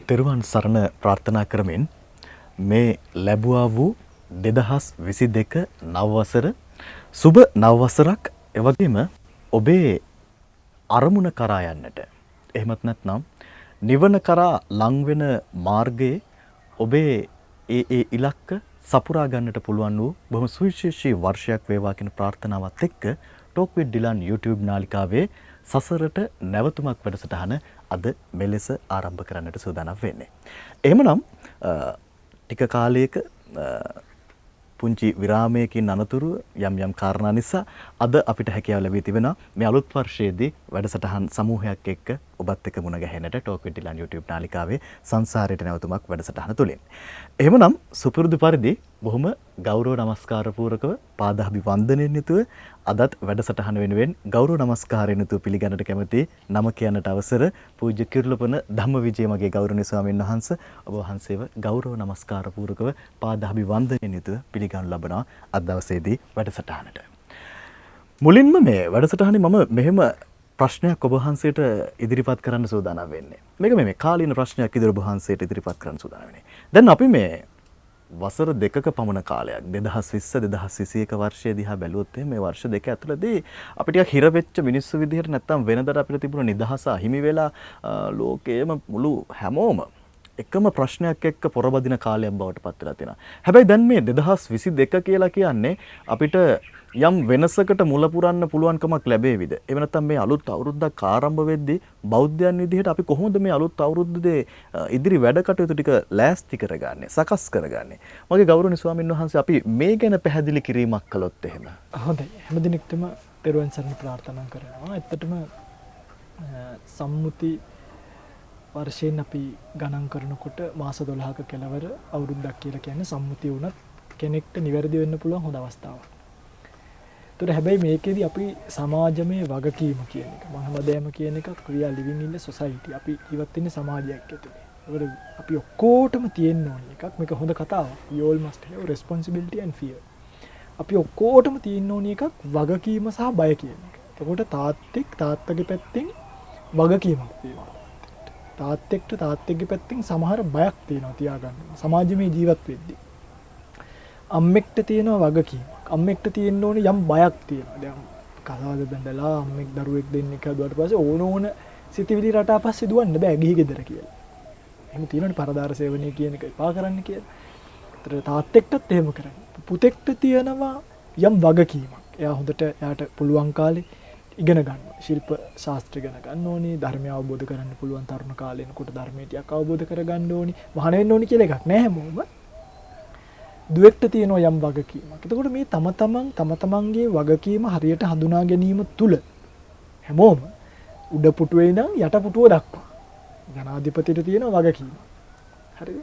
තෙරුවන් සරණ ප්‍රාර්ථනා කරමින් මේ ලැබුවා වූ 2022 නව වසර සුබ නව වසරක් එවැගේම ඔබේ අරමුණ කරා යන්නට එහෙමත් නැත්නම් නිවන කරා ලං වෙන මාර්ගයේ ඔබේ ඒ ඉලක්ක සපුරා ගන්නට පුළුවන් වූ බොහොම සුවිශේෂී වර්ෂයක් වේවා කියන ප්‍රාර්ථනාවත් එක්ක ටෝක් විත් ඩිලන් YouTube නාලිකාවේ සසරට නැවතුමක් වැඩසටහන අද මෙලෙස ආරම්භ කරන්නට සූදානම් වෙන්නේ. එහෙමනම් ටික කාලයක පුංචි විරාමයකින් අනතුරු යම් කාරණා නිසා අද අපිට හැකියාව ලැබී තිබෙනවා මේ අලුත් වර්ෂයේදී වැඩසටහන් සමූහයක් එක්ක ඔබත් එක්ක මුණ ගැහෙන්නට ටෝක් විත් ඩිලන් YouTube නාලිකාවේ සංසාරයට නැවතුමක් වැඩසටහන තුලින්. එහෙමනම් සුපුරුදු පරිදි බොහොම ගෞරව නමස්කාර පූරකව පාදාභිවන්දනයෙන් යුතුව අදත් වැඩසටහන වෙනුවෙන් ගෞරව නමස්කාරයෙන් යුතුව පිළිගන්නට කැමති නම කියන්නට අවසර පූජ්‍ය කිරුළපන ධම්මවිජය මගේ ගෞරවනීය ස්වාමීන් වහන්සේ ඔබ වහන්සේව ගෞරව නමස්කාර පූරකව පාදාභිවන්දනයෙන් යුතුව පිළිගනු ලබනවා අද දවසේදී වැඩසටහනට. මුලින්ම මේ වැඩසටහනේ මම මෙහෙම ප්‍රශ්නයක් ඔබ වහන්සේට ඉදිරිපත් කරන්න සූදානම් වෙන්නේ. මේක මේ කාලීන ප්‍රශ්නයක් ඉදිරිය ඔබ වහන්සේට ඉදිරිපත් කරන්න සූදානම් වෙන්නේ. දැන් අපි මේ වසර දෙකක පමණ කාලයක් 2020 2021 වර්ෂයේ දිහා බැලුවොත් මේ වර්ෂ දෙක ඇතුළතදී අපි ටිකක් හිර වෙච්ච මිනිස්සු විදිහට නැත්තම් වෙනදට අපිට තිබුණ නිදහස අහිමි වෙලා ලෝකයේම මුළු හැමෝම එකම ප්‍රශ්නයක් එක්ක පොරබදින කාලයක් බවට පත් වෙලා තියෙනවා. හැබැයි දැන් මේ 2022 කියලා කියන්නේ අපිට යම් වෙනසකට මුල පුරන්න පුළුවන්කමක් ලැබෙවිද? එහෙම නැත්නම් මේ අලුත් අවුරුද්දක් ආරම්භ වෙද්දී බෞද්ධයන් විදිහට අපි කොහොමද මේ අලුත් අවුරුද්දේ ඉදිරි වැඩ කටයුතු ටික ලෑස්ති කරගන්නේ, සකස් කරගන්නේ? මගේ ගෞරවනීය ස්වාමීන් වහන්සේ අපි මේ ගැන පැහැදිලි කිරීමක් කළොත් එහෙම. හොඳයි. හැමදිනෙකටම තෙරුවන් සරණ ප්‍රාර්ථනා කරනවා. ඇත්තටම සම්මුති වර්ෂයෙන් අපි ගණන් කරනකොට මාස 12ක කෙලවර අවුරුද්දක් කියලා කියන්නේ සම්මුතිය වුණත් කෙනෙක්ට නිවැරදි වෙන්න පුළුවන් හොඳ අවස්ථාවක්. ඒතර හැබැයි මේකෙදි අපි සමාජමය වගකීම කියන එක මහමදෑම කියන එක ක්‍රියා ලිවිං ඉන්න සොසයිටි අපි ජීවත් වෙන්නේ සමාජයක් ඇතුලේ. ඒවල අපි ඔක්කොටම තියෙන්න ඕන එකක් මේක හොඳ කතාවක්. We all must have responsibility and fear. අපි ඔක්කොටම තියෙන්න ඕන එකක් වගකීම සහ බය කියන එක. එතකොට තාත්තගේ පැත්තෙන් වගකීමක් තියෙනවා. තාත්තෙක්ගේ පැත්තෙන් සමහර බයක් තියෙනවා තියාගන්න. සමාජමය ජීවත් වෙද්දී. අම්මෙක්ට තියෙනවා වගකීමක්. අම්මෙක්ට තියෙන්න ඕනේ යම් බයක් තියෙනවා. දැන් කසාද බැඳලා අම්මෙක් දරුවෙක් දෙන්නෙක් හදුවාට පස්සේ ඕන සිතිවිලි රටා පස්සේ දුවන්න බෑ ගිහි ගෙදර කියලා. එහෙම තියෙනවනේ පරදාර සේවනයේ කියන එක එපා කරන්න කියලා. ඒතර තාත්තෙක්ටත් එහෙම කරන්න. පුතෙක්ට තියෙනවා යම් වගකීමක්. එයා හොඳට එයාට පුළුවන් කාලේ ඉගෙන ගන්න. ශිල්ප ශාස්ත්‍ර ඉගෙන ගන්න ඕනේ. ධර්මය අවබෝධ කරගන්න පුළුවන් තරුණ කාලේ එනකොට ධර්මයේ ටිකක් අවබෝධ කරගන්න ඕනේ. මහාන වෙන්න ඕනේ කියලා එකක් නෑ හැමෝම. දුවෙක්ට තියෙනවා යම් වගකීමක්. එතකොට මේ තම තමන්ගේ වගකීම හරියට හඳුනා ගැනීම තුල හැමෝම උඩ පුටුවේ ඉඳන් යට පුටුව දක්වා ජනාධිපතිට තියෙන වගකීම. හරිද?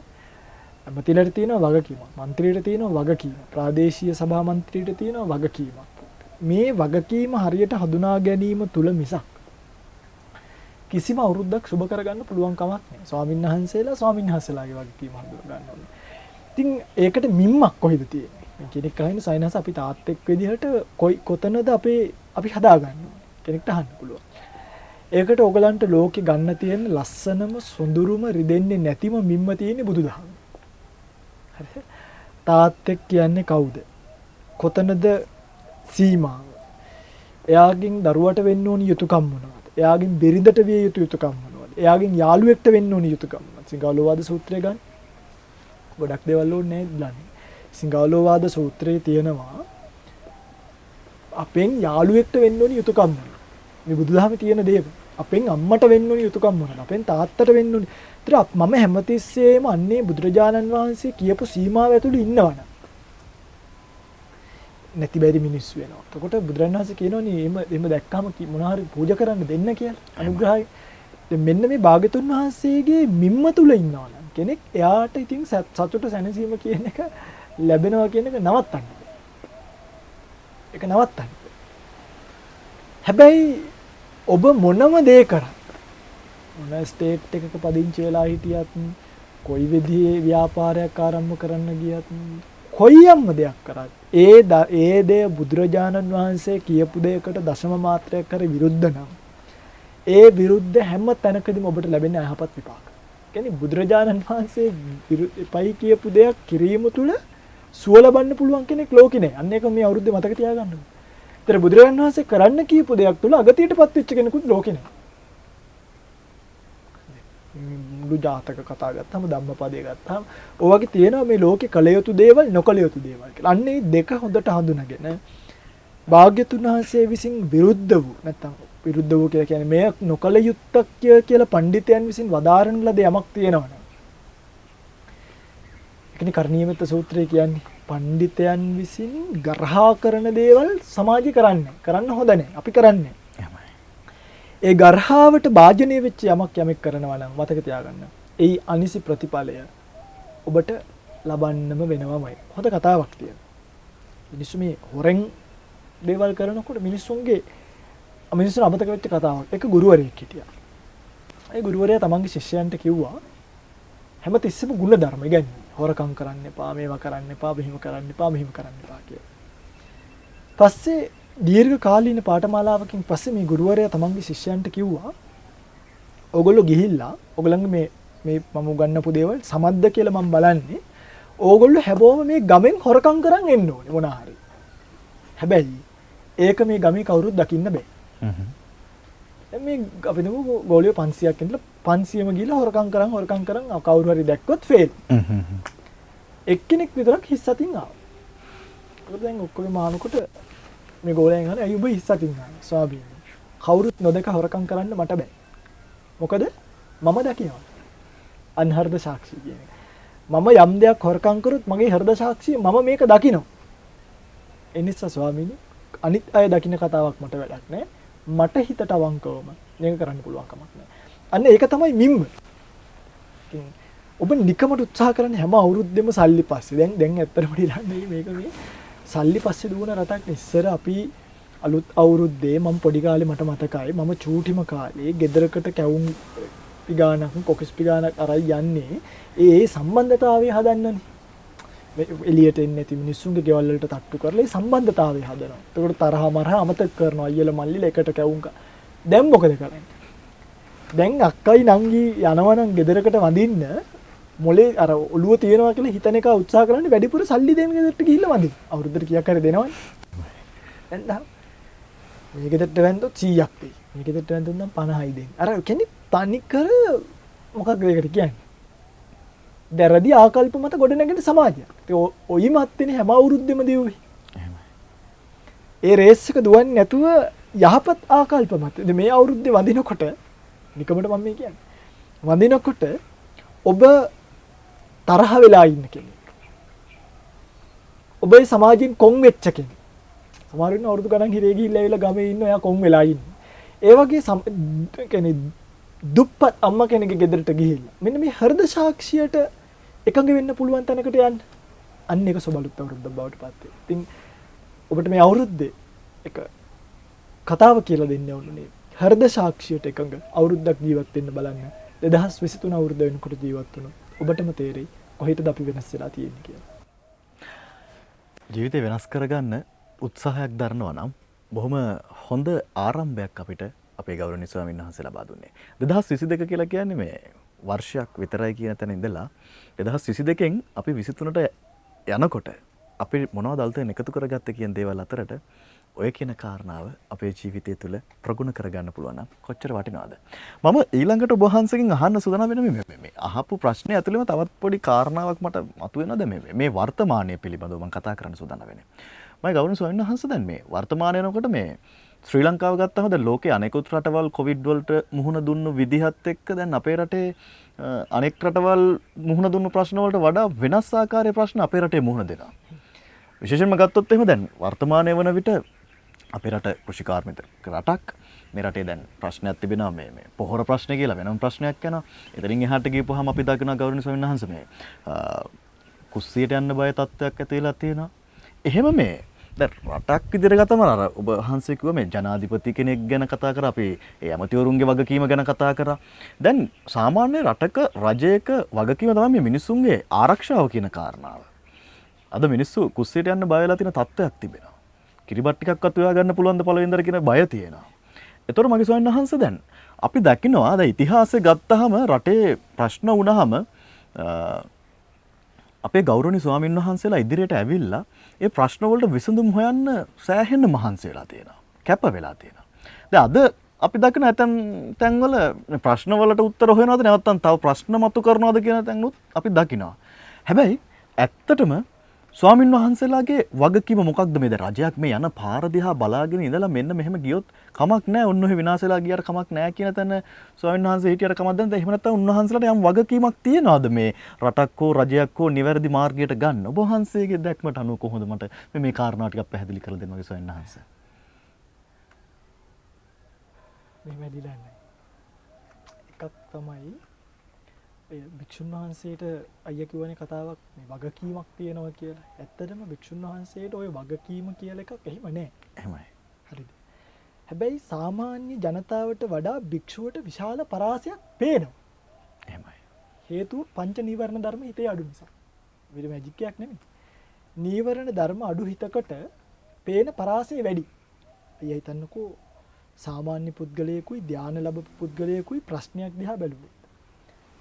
ඇමතිලට තියෙන වගකීමක්. മന്ത്രിයට තියෙන වගකීම. ප්‍රාදේශීය සභා මන්ත්‍රීට තියෙන වගකීමක්. මේ වගකීම හරියට හඳුනා ගැනීම තුල මිසක් කිසිම අවුරුද්දක් සුබ කරගන්න පුළුවන් කමක් නැහැ. ස්වාමීන් වහන්සේලාගේ වගකීම හඳුනා ගන්න ඕනේ. ඉතින් ඒකට මිම්මක් කොහෙද තියෙන්නේ? කෙනෙක් අහින්න සයින්හස අපි තාත්තෙක් විදිහට කොතනද අපි හදාගන්නේ? කෙනෙක්ට අහන්න පුළුවන්. ඒකට ඕගලන්ට ලෝකේ ගන්න තියෙන ලස්සනම සොඳුරුම රිදෙන්නේ නැතිම මිම්ම තියෙන්නේ බුදුදහම. හරිද? තාත්තෙක් කියන්නේ කවුද? කොතනද සීමාව? එයාගෙන් දරුවට වෙන්න ඕනි යුතුයකම් මොනවද? එයාගෙන් බිරිඳට විය යුතු යුතුයකම් මොනවද? එයාගෙන් යාළුවෙක්ට වෙන්න ඕනි යුතුයකම් මොනවද? සිංහලෝවාද සූත්‍රය ගන්න. ගොඩක් දේවල් ඕනේ නැහැ. සිංහලෝවාද සූත්‍රයේ තියෙනවා අපෙන් යාළුවෙක්ට වෙන්න ඕනි යුතුයකම් මොනවද? මේ බුදුදහමේ තියෙන දේ. අපෙන් අම්මට වෙන්න ඕනි යුතුයකම් මොනවද? අපෙන් තාත්තට වෙන්න ඕනි. ඒතර මම හැමතිස්සෙම අන්නේ බුදුරජාණන් වහන්සේ කියපු සීමාව ඇතුළේ ඉන්නවනම් නැති බැරි මිනිස්සු වෙනවා. එතකොට බුදුරජාණන් වහන්සේ කියනෝනේ එහෙම දැක්කම මොනවා හරි පූජා කරන්න දෙන්න කියලා. අනුග්‍රහයි. දැන් මෙන්න මේ භාග්‍යතුන් වහන්සේගේ මිම්ම තුල ඉන්නවා නම් කෙනෙක් එයාට ඉතින් සතුට සැනසීම කියන එක ලැබෙනවා කියන එක නවත්තන්න. ඒක නවත්තන්න. හැබැයි ඔබ මොනම දේ කරත් මොන ස්ටේට් එකක පදිංචි වෙලා හිටියත් කොයි විදිහේ ව්‍යාපාරයක් ආරම්භ කරන්න ගියත් කොයියම්ම දෙයක් කරත් ඒ දේ බුදුරජාණන් වහන්සේ කියපු දෙයකට දශම මාත්‍රයක් කර විරුද්ධ නම් ඒ විරුද්ධ හැම තැනකදීම ඔබට ලැබෙන අයහපත් විපාක. කියන්නේ බුදුරජාණන් වහන්සේ එපයි කියපු දෙයක් කිරීම තුළ සුව ලබන්න පුළුවන් කෙනෙක් ලෝකේ නැහැ. අන්න ඒක මේ අවුරුද්දේ මතක තියාගන්න ඕනේ. ඒතර බුදුරජාණන් වහන්සේ කරන්න කියපු දෙයක් තුළ අගතියටපත් වෙච්ච කෙනෙකුත් ලෝකේ නැහැ. මුළු ජාතක කතා ගත්තාම ධම්මපදයේ ගත්තාම ඔය වගේ තියෙනවා මේ ලෝකේ කළ යුතු දේවල් නොකළ යුතු දේවල් කියලා. අන්න ඒ දෙක හොඳට හඳුනාගෙන භාග්‍යතුන් වහන්සේ විසින් විරුද්ධ වූ නැත්නම් විරුද්ධ වූ කියලා කියන්නේ මේ නොකළ යුත්තක් කියලා පඬිතයන් විසින් වදාරන ලද යමක් තියෙනවනේ. ඒකනේ කර්ණීයමෙත්ත සූත්‍රය කියන්නේ පඬිතයන් විසින් ගරහා කරන දේවල් සමාජي කරන්න හොඳ නැහැ. අපි කරන්නේ. ඒ ගර්හාවට භාජනය වෙච්ච යමක් කරනවා නම් මතක තියාගන්න. ඒ අනිසි ප්‍රතිඵලය ඔබට ලබන්නම වෙනවමයි. හොඳ කතාවක් තියෙනවා. මිනිස්සු මේ හොරෙන් දේවල් කරනකොට මිනිස්සුන් අමතක වෙච්ච කතාවක්. එක ගුරුවරයෙක් හිටියා. ඒ ගුරුවරයා තමන්ගේ ශිෂ්‍යයන්ට කිව්වා හැම තිස්සෙම ගුණ ධර්ම ඉගන්නේ. හොරකම් කරන්න එපා, මේවා කරන්න එපා, මෙහෙම කරන්න එපා, මෙහෙම කරන්න එපා කියලා. පස්සේ දීර්ඝ කාලීන පාඨමාලාවකින් පස්සේ මේ ගුරුවරයා තමන්ගේ ශිෂ්‍යයන්ට කිව්වා ඕගොල්ලෝ ගිහිල්ලා ඕගොල්ලන්ගේ මේ මම උගන්වපු දේවල් සමද්ද කියලා මම බලන්නේ ඕගොල්ලෝ හැබෝම මේ ගමෙන් හොරකම් කරන් එන්න ඕනේ මොනවා හරි. හැබැයි ඒක මේ ගමේ කවුරුත් දකින්න බෑ. දැන් මේ අපි දමු ගෝලියෝ 500ක් ඉඳලා 500ම ගිහිල්ලා හොරකම් කරන් කවුරු හරි දැක්කොත් ෆේල්. එක්කෙනෙක් විතරක් හිස් අතින් ආවා. ඒක දැන් ඔක්කොම මානකොට මේ ගෝලයන් අහන අයුබ ඉස්සතින් ගන්න ස්වාමීනි කවුරුත් නොදක හොරකම් කරන්න මට බෑ මොකද මම දකිනවා අන්හර්ධ සාක්ෂි කියන්නේ මම යම් දෙයක් හොරකම් කරොත් මගේ හෘද සාක්ෂිය මම මේක දකිනවා ඒ නිසා ස්වාමීනි අනිත් අය දකින්න කතාවක් මට වැඩක් නෑ මට හිතට අවංකවම මේක කරන්න පුළුවන් කමක් නෑ අන්න ඒක තමයි මිම්ම ඔබ නිකමට උත්සාහ කරන හැම අවුරුද්දෙම සල්ලි පස්සේ දැන් ඇත්තටම ඉරන්නේ මේක මේ සල්ලි පස්සේ දුවන රටක් ඉස්සර අපි අලුත් අවුරුද්දේ මම පොඩි කාලේ මට මතකයි මම චූටිම කාලේ ගෙදරකට කැවුම් පිගානක් කොකස් පිගානක් අරයි යන්නේ ඒ සම්බන්ධතාවය හදන්නනේ මේ එළියට එන්නේ නැති මිනිස්සුන්ගේ ගෙවල් වලට තට්ටු කරලා ඒ සම්බන්ධතාවය හදනවා එතකොට තරහ මරහ අමතක කරනවා අයියලා මල්ලිලා එකට කැවුම් දැන් මොකද කරන්නේ දැන් අක්කයි නංගි යනවා නම් ගෙදරකට වඳින්න මොලේ අර ඔළුව තියනවා කියලා හිතන එක උත්සාහ කරන්නේ වැඩිපුර සල්ලි දෙන්න ගෙදරට ගිහිල්ලා වඳින්න. අවුරුද්දට කීයක් හරි දෙනවනේ. දැන් මේ ගෙදරට වැන්දොත් 100ක් දෙයි. මේ ගෙදරට වැන්දොත් නම් 50යි දෙන්නේ. අර කියන්නේ තනිකර මොකක්ද ඒකට කියන්නේ? දැරදි ආකල්ප මත ගොඩ නැගෙන සමාජයක්. ඒ ඔයි මත්තේනේ හැම අවුරුද්දෙම දියුවේ. ඒ රේස් එක දුවන්නේ නැතුව යහපත් ආකල්ප මත. ඉතින් මේ අවුරුද්දේ වඳිනකොට නිකමට මම මේ කියන්නේ. වඳිනකොට ඔබ තරහ වෙලා ඉන්න කෙනෙක්. ඔබ ඒ සමාජයෙන් කොන් වෙච්ච කෙනෙක්. සමහර වෙලාවට අවුරුදු ගණන් හිරේ ගිහිල්ලා ඇවිල්ලා ගමේ ඉන්න ඔයා කොන් වෙලා ඉන්නේ. ඒ වගේ කියන්නේ දුප්පත් අම්මා කෙනෙක්ගේ ගෙදරට ගිහිල්ලා මෙන්න මේ හෘද සාක්ෂියට එකඟ වෙන්න පුළුවන් තැනකට යන්න. අන්න ඒක සොබලුත් අවුරුද්දක් බවට පත් වෙයි. ඉතින් ඔබට මේ අවුරුද්දේ එක කතාව කියලා දෙන්න ඕනේ. හෘද සාක්ෂියට එකඟ අවුරුද්දක් ජීවත් වෙන්න බලන්න. 2023 අවුරුද්ද වෙනකොට ජීවත් වුණොත් ඔබටම තේරෙයි කොහෙටද අපි වෙනස් වෙලා තියෙන්නේ කියලා. ජීවිතේ වෙනස් කරගන්න උත්සාහයක් දරනවා නම් බොහොම හොඳ ආරම්භයක් අපිට අපේ ගෞරවනීය ස්වාමීන් වහන්සේ ලබා දුන්නේ. 2022 කියලා කියන්නේ මේ වර්ෂයක් විතරයි කියන තැන ඉඳලා 2022න් අපි 23ට යනකොට අපි මොනවද අලුතෙන් එකතු කරගත්තේ කියන දේවල් අතරට ඔය කියන කාරණාව අපේ ජීවිතය තුළ ප්‍රගුණ කරගන්න පුළුවන් නම් කොච්චර වටිනවද? මම ඊළඟට ඔබ වහන්සේගෙන් අහන්න සූදානම් වෙන මේ අහපු ප්‍රශ්නේ ඇතුළේම තවත් පොඩි කාරණාවක් මට මතුවෙනවද මේ වර්තමානයේ පිළිබඳව මම කතා කරන්න සූදානම් වෙන්නේ. මම ගෞරවනීය ස්වාමීන් වහන්සේ දැන් මේ වර්තමානය යනකොට මේ ශ්‍රී ලංකාව ගත්තම දැන් ලෝකේ අනෙකුත් රටවල් කොවිඩ් වලට මුහුණ දුන්නු විදිහත් එක්ක දැන් අපේ රටේ අනෙක් රටවල් මුහුණ දුන්නු ප්‍රශ්න වලට වඩා වෙනස් ආකාරයේ ප්‍රශ්න අපේ රටේ මුහුණ දෙනවා. විශේෂයෙන්ම ගත්තොත් එහෙම දැන් වර්තමානයේ වන විට අපේ රට කෘෂිකාර්මික රටක්. මේ රටේ දැන් ප්‍රශ්නයක් තිබෙනවා මේ පොහොර ප්‍රශ්න කියලා වෙනම ප්‍රශ්නයක් යනවා. එතනින් එහාට ගියපුවාම අපි දකිනවා ගෞරවනීය ස්වාමීන් වහන්සේ මේ කුස්සියට යන්න බය තත්ත්වයක් ඇති වෙලා තියෙනවා. එහෙම මේ දැන් රටක් විදිහට ගතම අර ඔබ වහන්සේ කිව්වා මේ ජනාධිපති කෙනෙක් ගැන කතා කරා අපි ඒ ඇමතිවරුන්ගේ වගකීම ගැන කතා කරා. දැන් සාමාන්‍ය රටක රජයක වගකීම තමයි මේ මිනිස්සුන්ගේ ආරක්ෂාව කියන කාරණාව. අද මිනිස්සු කුස්සියට යන්න බය වෙලා තියෙන තත්ත්වයක් තිබෙනවා. කිරිබත් ටිකක්වත් හොයා ගන්න පුළුවන් ද පළවෙනිදර කියන බය තියෙනවා. එතකොට මගේ ස්වාමීන් වහන්සේ දැන් අපි දකිනවා දැන් ඉතිහාසය ගත්තාම රටේ ප්‍රශ්න වුණාම අපේ ගෞරවනීය ස්වාමීන් වහන්සේලා ඉදිරියට ඇවිල්ලා ඒ ප්‍රශ්න වලට විසඳුම් හොයන්න සෑහෙන්න මහන්සි වෙලා තියෙනවා. කැප වෙලා තියෙනවා. දැන් අද අපි දකින ඇතන් තැන්වල ප්‍රශ්න වලට උත්තර හොයනවාද නැත්නම් තව ප්‍රශ්න මතු කරනවාද කියන තැන්නුත් අපි දකිනවා. හැබැයි ඇත්තටම ස්වාමින් වහන්සේලාගේ වගකීම මොකක්ද මේ රජයක් මේ යන පාර දිහා බලාගෙන ඉඳලා මෙන්න මෙහෙම ගියොත් කමක් නැහැ ඔන්න ඔය විනාශලා ගියට කමක් නැහැ කියන තැන ස්වාමින් වහන්සේ හිටියට කමක් දැන් එහෙම නැත්නම් උන්වහන්සේලාට යම් වගකීමක් තියනවාද මේ රටක් හෝ රජයක් හෝ නිවැරදි මාර්ගයට ගන්න ඔබ වහන්සේගේ දැක්මට අනුව කොහොමද මට මේ කාරණා ටිකක් පැහැදිලි කරලා දෙන්න ඔය ස්වාමින් වහන්සේ මේ වැඩිලා නැහැ එකක් තමයි භික්ෂුන් වහන්සේට අයියා කියවනේ කතාවක් මේ වගකීමක් තියෙනවා කියලා. ඇත්තටම භික්ෂුන් වහන්සේට ওই වගකීම කියලා එකක් එහෙම නැහැ. එහෙමයි. හරිද? හැබැයි සාමාන්‍ය ජනතාවට වඩා භික්ෂුවට විශාල පරාසයක් පේනවා. එහෙමයි. හේතුව පංච නීවරණ ධර්ම හිතේ අඩු නිසා. වෙන මැජික් එකක් නෙමෙයි. නීවරණ ධර්ම අඩු හිතකට පේන පරාසය වැඩි. අයියා හිතන්නකෝ සාමාන්‍ය පුද්ගලයෙකුයි ධානය ලැබපු පුද්ගලයෙකුයි ප්‍රශ්නයක් දිහා බැලුවොත්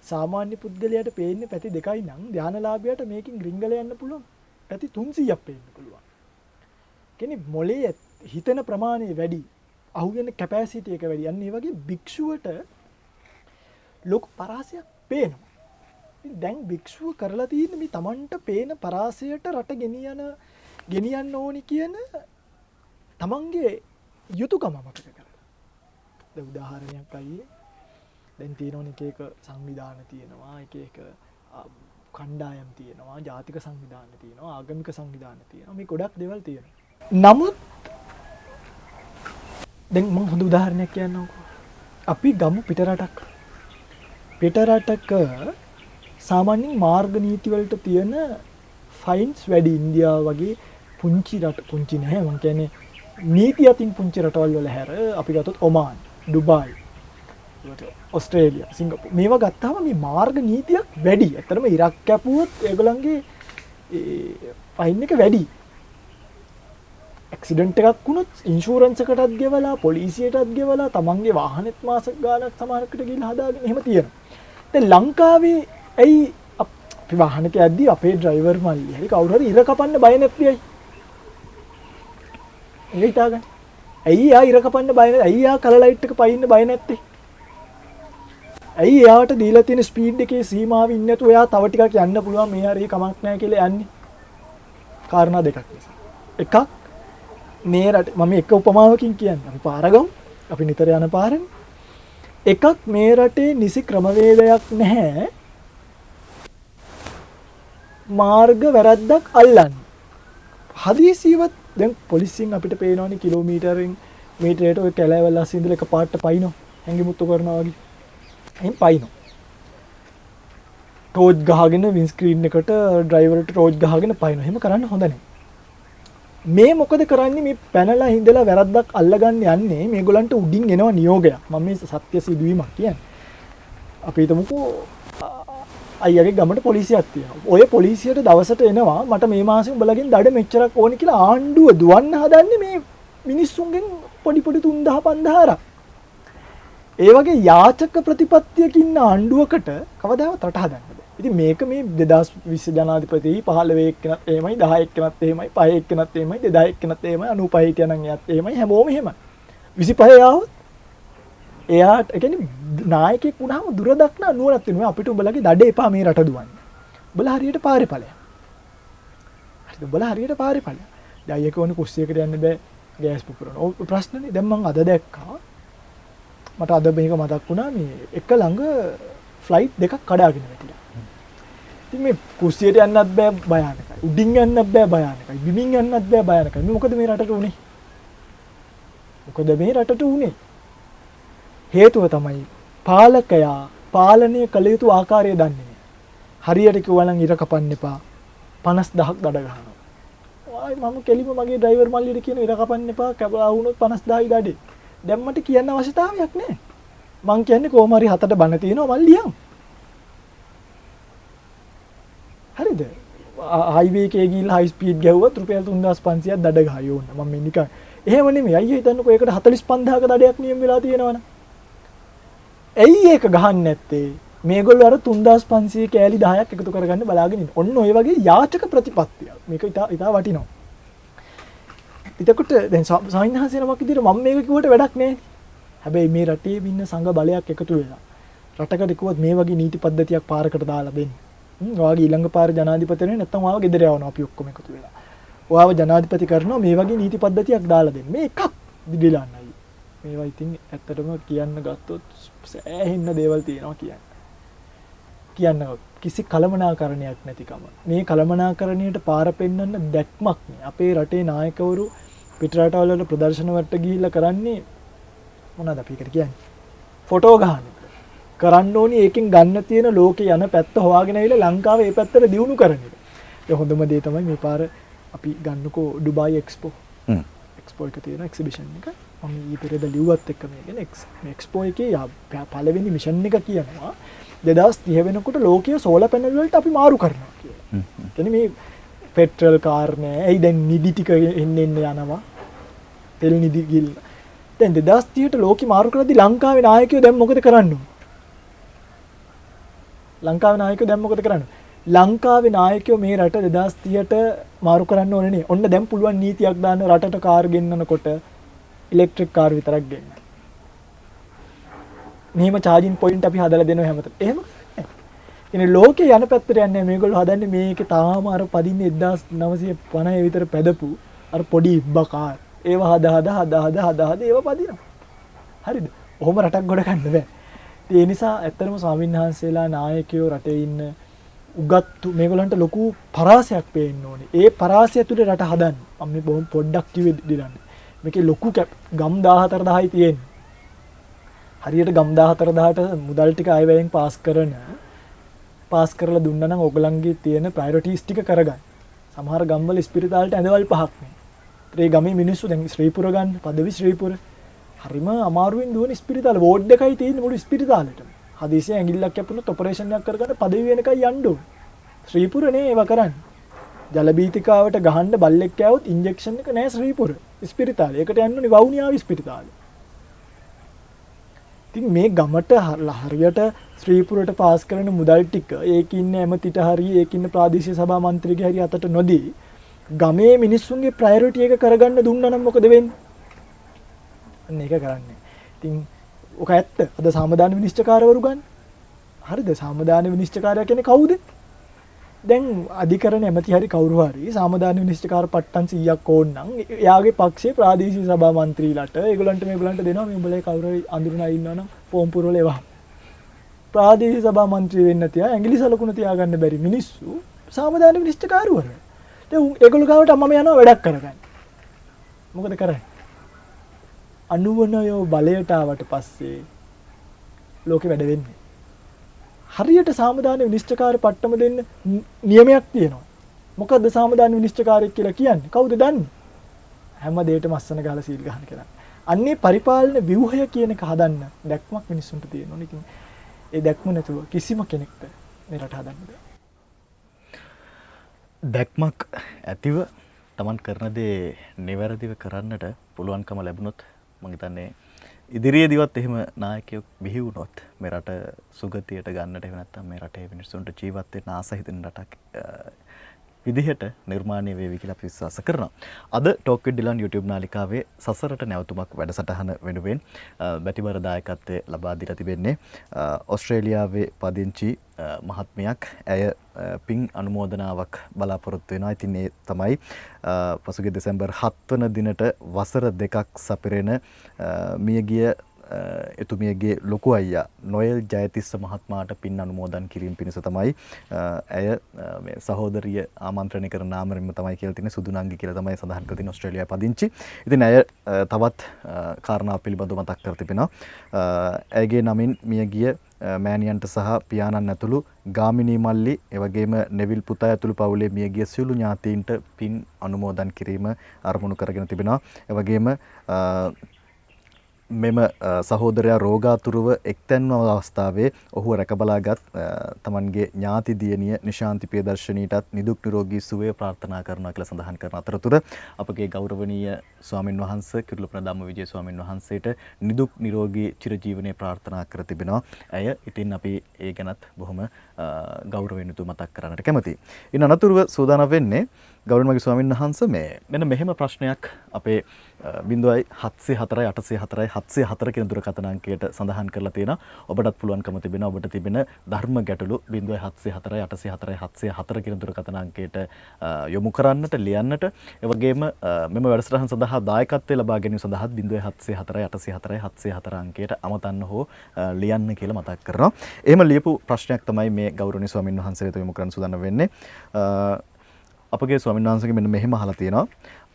සාමාන්‍ය පුද්ගලයාට පේන්නේ පැති දෙකයි නම් ධානලාභියාට මේකෙන් රිංගල යන්න පුළුවන් පැති 300ක් පේන්න පුළුවන්. කියන්නේ මොලේ හිතන ප්‍රමාණය වැඩි, අහුවෙන කැපැසිටි එක වැඩි. අන්න ඒ වගේ භික්ෂුවට ලොකු පරාසයක් පේනවා. දැන් භික්ෂුව කරලා තියෙන්නේ මේ Tamanට පේන පරාසයට රට ගෙනියන්න ඕනි කියන Tamanගේ යුතුයකම මතක කරලා. දැන් උදාහරණයක් අයියේ දැන් තියෙනවනේ එක සංවිධාන තියෙනවා එක කණ්ඩායම් තියෙනවා ජාතික සංවිධාන තියෙනවා ආගමික සංවිධාන තියෙනවා මේ ගොඩක් දේවල් තියෙනවා. නමුත් දැන් මම හොඳ උදාහරණයක් කියන්නම්කෝ. අපි ගමු පිටරටක සාමාන්‍යයෙන් මාර්ග නීති වලට තියෙන ෆයින්ස් වැඩි. ඉන්දියාව වගේ පුංචි නැහැ මම කියන්නේ නීති අතින් පුංචි රටවල් වල හැර අපි ගත්තොත් ඔමාන්, ඩුබායි, ඔස්ට්‍රේලියා, සිංගප්පූරු මේවා ගත්තාම මේ මාර්ග නීතියක් වැඩි. ඇත්තටම ඉරක් කැපුවොත් ඒගොල්ලන්ගේ ෆයින් එක වැඩි. ඇක්සිඩන්ට් එකක් වුණොත් ඉන්ෂුරන්ස් එකටත් ගෙවලා පොලිසියටත් ගෙවලා තමන්ගේ වාහනේත් මාස ගාණක් සමහරකට ගිහලා හදාගෙන එහෙම තියෙනවා. දැන් ලංකාවේ ඇයි අපි වාහනක යද්දි අපේ ඩ්‍රයිවර් මල්ලි හරි කවුරු හරි ඉර කපන්න බය නැත්තේ ඇයි? ඒක හිතාගන්න. ඇයි යා ඉර කපන්න බය නැත්තේ? ඇයි යා කලර් ලයිට් එක පයින්න බය නැත්තේ? ඇයි එයාට දීලා තියෙන ස්පීඩ් එකේ සීමාව ඉන්නේ නැතුව එයා තව ටිකක් යන්න පුළුවන් මේ හරිය කමක් නැහැ කියලා යන්නේ? කාරණා දෙකක් නිසා. එකක් මේ රට මම එක උපමාවකින් කියන්නේ අපි පාර ගමු. අපි නිතර යන පාරනේ. එකක් මේ රටේ නිසි ක්‍රමවේදයක් නැහැ. මාර්ග වැරද්දක් අල්ලන්න. හදිසියවත් දැන් පොලිසියෙන් අපිට පේනවනේ කිලෝමීටරෙන් මීටරයට ඔය කැලෑවල අසින්දල එක පාට පයින්නවා. හැංගි මුත්තු කරනවා වගේ. එහෙන් පයින්නවා. ටෝච් ගහගෙන වින් ස්ක්‍රීන් එකට ඩ්‍රයිවර්ට ටෝච් ගහගෙන පයින්නවා. එහෙම කරන්න හොඳ නැහැ. මේ මොකද කරන්නේ මේ පැනලා හිඳලා වැරද්දක් අල්ලගන්න යන්නේ මේගොල්ලන්ට උඩින් එනවා නියෝගයක්. මම මේ සත්‍ය සිදුවීමක් කියන්නේ. අපි හිතමුකෝ අයියාගේ ගමට පොලිසියක් තියෙනවා. ඔය පොලිසියට දවසට එනවා මට මේ මාසෙ උඹලගෙන් දඩ මෙච්චරක් ඕනි කියලා ආණ්ඩුව දුවන්න හදන්නේ මේ මිනිස්සුන්ගෙන් පොඩි 3000 5000ක්. ඒ වගේ යාචක ප්‍රතිපත්තියකින් ඉන්න ආණ්ඩුවකට කවදාවත් රට හදන්න බෑ. ඉතින් මේක මේ 2020 ජනාධිපති 15 එක්කෙනත් එහෙමයි 10 එක්කෙනත් එහෙමයි 5 එක්කෙනත් එහෙමයි 2000 එක්කෙනත් එහෙමයි 95 හිටියනම් එයත් එහෙමයි හැමෝම එහෙමයි. 25 ආවොත් එයාට ඒ කියන්නේ නායකයෙක් වුණාම දුර දක්න නුවණක් වෙනවා අපිට උඹලගේ දඩේ එපා මේ රට දුවන්න. උඹලා හරියට පාරේ ඵලයක්. හරිද උඹලා හරියට පාරේ ඵලයක්. දැන් අයියක ඕනේ කුස්සියකට යන්න බෑ ගෑස් පුපුරන. ඔව් ප්‍රශ්නනේ දැන් මම අද දැක්කා. මට අද මේක මතක් වුණා මේ එක ළඟ ෆ්ලයිට් දෙකක් කඩාගෙන වැටිලා. ඉතින් මේ කුස්සියට යන්නත් බෑ භයානකයි. උඩින් යන්නත් බෑ භයානකයි. බිමින් යන්නත් බෑ භයානකයි. මේ මොකද මේ රටට උනේ? මොකද මේ රටට උනේ? හේතුව තමයි පාලකයා පාලනය කළ යුතු ආකාරය දන්නේ නැහැ. හරියට කිව්වා නම් ඉර කපන්න එපා 50000ක් දඩ ගහනවා. ආයි මම කෙලිම මගේ ඩ්‍රයිවර් මල්ලියට කියන ඉර කපන්න එපා කැබලා වුණොත් 50000යි දඩේ. දැන් මට කියන්න අවශ්‍යතාවයක් නැහැ. මං කියන්නේ කොහොම හරි 7ට බණ තියෙනවා මල්ලියන්. හරිද? හයිවේ එකේ ගිහිල්ලා හයි ස්පීඩ් ගැහුවත් රුපියල් 3500ක් දඩ ගහයි ඕන. මම මේ නිකන් එහෙම නෙමෙයි. අයියෝ හිතන්නකෝ ඒකට 45000ක දඩයක් නියම වෙලා තියෙනවනේ. ඇයි ඒක ගහන්නේ නැත්තේ? මේගොල්ලෝ අර 3500 කෑලි 10ක් එකතු කරගන්න බලාගෙන ඉන්න. ඔන්න ඔය වගේ යාචක ප්‍රතිපත්තිය. මේක ඉතා වටිනවා. එතකොට දැන් සාමින්හාසේ නමක් විදිහට මම මේක කිව්වට වැඩක් නැහැ. හැබැයි මේ රටේ ඉන්න සංඝ බලයක් එකතු වෙලා රටකට කිව්වොත් මේ වගේ නීති පද්ධතියක් පාරකට දාලා දෙන්න. ඔයාගේ ඊළඟ පාර ජනාධිපති වෙන්නේ නැත්නම් ඔයාව ගෙදර යවනවා අපි ඔක්කොම එකතු වෙලා. ඔයාව ජනාධිපති කරනවා මේ වගේ නීති පද්ධතියක් දාලා දෙන්න. මේ එකක් දිවිලා නැහැ. මේවා ඉතින් ඇත්තටම කියන්න ගත්තොත් සෑහෙන්න දේවල් තියෙනවා කියන්න කිසි කළමනාකරණයක් නැතිකම. මේ කළමනාකරණයට පාර පෙන්වන්න දැක්මක් නේ. අපේ රටේ නායකවරු පිට රටවල වල ප්‍රදර්ශන වලට ගිහිල්ලා කරන්නේ මොනවද අපි එකට කියන්නේ? ෆොටෝ ගන්න. කරන්න ඕනි ඒකෙන් ගන්න තියෙන ලෝකේ යන පැත්ත හොයාගෙන ඇවිල්ලා ලංකාවේ මේ පැත්තට දියුණු කරන එක. ඒ හොඳම දේ තමයි මේ පාර අපි ගන්නකෝ ඩුබායි එක්ස්පෝ. එක්ස්පෝ එක තියෙන එක්සිබිෂන් එක. මම ඊපෙරේද ලිව්වත් එක්ක මේ ගැන එක්ස්පෝ එකේ පළවෙනි මිෂන් එක කියනවා 2030 වෙනකොට ලෝකයේ සෝලර් පැනල් වලට අපි මාරු කරනවා කියලා. කියන්නේ මේ පෙට්‍රල් කාර් නෑ. ඇයි දැන් නිදි ටික එන්න යනවා. තෙල් නිදි ගිල්ල. දැන් 2030ට ලෝකෙ මාරු කරද්දි ලංකාවේ නායකයෝ දැන් මොකද කරන්නේ? ලංකාවේ නායකයෝ මේ රට 2030ට මාරු කරන්න ඕනේ නේ. ඔන්න දැන් පුළුවන් නීතියක් දාන්න රටට කාර් ගෙන්නනකොට ඉලෙක්ට්‍රික් කාර් විතරක් ගෙන්න. මෙහෙම charging point අපි හදලා දෙනවා හැමතැනම. එහෙම නෑ. ඉතින් ලෝකේ යන පැත්තට යන්නේ මේගොල්ලෝ හදන්නේ මේකේ තාම අර පදින්නේ 1950 විතර පැදපු අර පොඩි ඉබ්බා කාර්. ඒව හදා ඒව පදිනවා. හරිද? ඔහොම රටක් ගොඩ ගන්න බෑ. ඒ නිසා ඇත්තටම ස්වාමීන් වහන්සේලා නායකයෝ රටේ ඉන්න උගත්තු මේගොල්ලන්ට ලොකු පරාසයක් පේන්න ඕනේ. ඒ පරාසය තුල රට හදන්න. මම මේ බොහොම පොඩ්ඩක් කිව්වේ දිරන්න. මේකේ ලොකු ගම් 14000යි තියෙන්නේ. හරියට ගම් 14000ට මුදල් ටික අයවැයෙන් පාස් කරලා දුන්නා නම් ඕගලන්ගේ තියෙන ප්‍රයොරිටිස් ටික කරගන්න. සමහර ගම්වල ස්පිරිතාලට ඇඳවල් 5ක් නෑ. ඒ ගමේ මිනිස්සු දැන් ශ්‍රීපුර ගන්න පදවි ශ්‍රීපුර හරිම අමාරුවෙන් දුවන ස්පිරිතාල වෝඩ් එකයි තියෙන්නේ මුළු ස්පිරිතාලෙටම. හදිසියෙ ඇඟිල්ලක් කැපුණොත් ඔපරේෂන් එකක් කරගන්න පදවි වෙනකයි යන්න ඕනේ. ශ්‍රීපුර නේ ඒව කරන්නේ. ජල බීතිකාවට ගහන්න බල්ලෙක් කෑවොත් ඉන්ජෙක්ෂන් එක නෑ ශ්‍රීපුර ස්පිරිතාලේ. ඒකට යන්න ඕනේ වවුනියාව ස්පිරිතාලේ. ඉතින් මේ ගමට හරියට ශ්‍රීපුරට පාස් කරන මුදල් ටික ඒකේ ඉන්න ඇමතිට හරි ඒකේ ඉන්න ප්‍රාදේශීය සභා මන්ත්‍රීගේ හරි අතට නොදී ගමේ මිනිස්සුන්ගේ ප්‍රයොරිටි එක කරගන්න දුන්නා නම් මොකද වෙන්නේ? අන්න ඒක කරන්නේ. ඉතින් ඔක ඇත්ත. අද සාමදාන විනිශ්චයකාරවරු ගන්න. හරිද? සාමදාන විනිශ්චයකාරයා කියන්නේ කවුද? දැන් අධිකරණ ඇමති හරි කවුරු හරි සාමදාන විනිශ්චයකාර පට්ටන් 100ක් ඕන නම් එයාගේ පක්ෂයේ ප්‍රාදේශීය සභා මන්ත්‍රීලාට මේගොල්ලන්ට දෙනවා මේ උඹලේ කවුරු හරි අඳුරලා ඉන්නවනම් ෆෝම් පුරවල එවහම. ප්‍රාදේශීය සභා මන්ත්‍රී වෙන්න තියා ඇඟිලි සලකුණ තියාගන්න බැරි මිනිස්සු සාමදාන විනිශ්චයකාරවරු. දැන් ඒගොල්ලෝ ගාවට අම්මම යනවා වැඩක් කරගන්න. මොකද කරන්නේ? අනුවනයෝ බලයට ආවට පස්සේ ලෝකෙ වැඩ වෙන්නේ. හරියට සාමදාන විනිශ්චයකාර පට්ටම දෙන්න නියමයක් තියෙනවා. මොකද්ද සාමදාන විනිශ්චයකාරයෙක් කියලා කියන්නේ? කවුද දන්නේ? හැම දෙයකටම අස්සන ගහලා සීල් ගහන කෙනා. අන්නේ පරිපාලන ව්‍යුහය කියන එක හදන්න දැක්මක් මිනිස්සුන්ට තියෙනවා. ඉතින් ඒ දැක්ම නැතුව කිසිම කෙනෙක්ට මේ රට හදන්න බෑ. දැක්මක් ඇතිව Taman කරන දේ නිවැරදිව කරන්නට පුළුවන්කම ලැබුණොත් මම හිතන්නේ ඉදිරියේදීවත් එහෙම නායකයෙක් බිහි වුණොත් මේ රට සුගතියට ගන්නට එහෙම නැත්නම් මේ රටේ මිනිස්සුන්ට ජීවත් වෙන්න ආස හිතෙන රටක් විදිහට නිර්මාණය වේවි කියලා අපි විශ්වාස කරනවා. අද ටොක් විත් ඩිලන් YouTube නාලිකාවේ සසරට නැවතුමක් වැඩසටහන වෙනුවෙන් බැතිබර දායකත්වයේ ලබා දීලා තිබෙන්නේ ඕස්ට්‍රේලියාවේ පදිංචි මහත්මියක්. ඇය පින් අනුමෝදනාවක් බලාපොරොත්තු වෙනවා. ඉතින් ඒ තමයි පසුගිය දෙසැම්බර් 7 වන දිනට වසර 2ක් සපිරෙන මියගිය එතුමියගේ ලොකු අයියා නොයල් ජයතිස්ස මහත්මයාට පින් අනුමෝදන් කිරීම පිණිස තමයි ඇය මේ සහෝදරිය ආමන්ත්‍රණය කරන නාමයෙන්ම තමයි කියලා තියෙන්නේ. සුදුනංගි කියලා තමයි සඳහන් කරලා තියෙන ඕස්ට්‍රේලියාවේ පදිංචි. ඉතින් ඇය තවත් කාරණා පිළිබඳව මතක් කර තිබෙනවා. ඇයගේ නමින් මියගිය මෑණියන්ට සහ පියාණන් ඇතුළු ගාමිණී මල්ලි එවැගේම නෙවිල් පුතා ඇතුළු පවුලේ මියගිය සියලු ඥාතීන්ට පින් අනුමෝදන් කිරීම අරමුණු කරගෙන තිබෙනවා. එවැගේම මෙම සහෝදරයා රෝගාතුරව එක්තැන්ව අවස්ථාවේ ඔහුව රැකබලාගත් තමන්ගේ ඥාති දියණිය නිශාන්ති ප්‍රියදර්ශනීටත් නිදුක් නිරෝගී සුවය ප්‍රාර්ථනා කරනවා කියලා සඳහන් කරන අතරතුර අපගේ ගෞරවනීය ස්වාමින් වහන්සේ කිරුළුපන ධම්මවිජය ස්වාමින් වහන්සේට නිදුක් නිරෝගී චිරජීවනයේ ප්‍රාර්ථනා කර තිබෙනවා. ඇය ඉතින් අපි ඒ ගැනත් බොහොම ගෞරවයෙන් යුතුව මතක් කරන්නට කැමතියි. ඉන් අනතුරුව සූදානම් වෙන්නේ ගෞරවනීය ස්වාමින් වහන්සේ මෙන්න මෙහෙම ප්‍රශ්නයක් අපේ 0704 804 704 කියන දුරකථන අංකයට සඳහන් කරලා තියෙනවා. ඔබටත් පුළුවන්කම තිබෙනවා ඔබට තිබෙන ධර්ම ගැටලු 0704 804 704 කියන දුරකථන අංකයට යොමු කරන්නට ලියන්නට. ඒ වගේම මෙම වැඩසටහන සඳහා දායකත්වය ලබා ගැනීම සඳහා 0704 804 704 අංකයට අමතන්න හෝ ලියන්න කියලා මතක් කරනවා. එහෙම ලියපු ප්‍රශ්නයක් තමයි මේ ගෞරවනීය ස්වාමින් වහන්සේ වෙත යොමු කරන්න සූදානම් වෙන්නේ. අපගේ ස්වාමීන් වහන්සේගේ මෙන්න මෙහෙම අහලා තියෙනවා.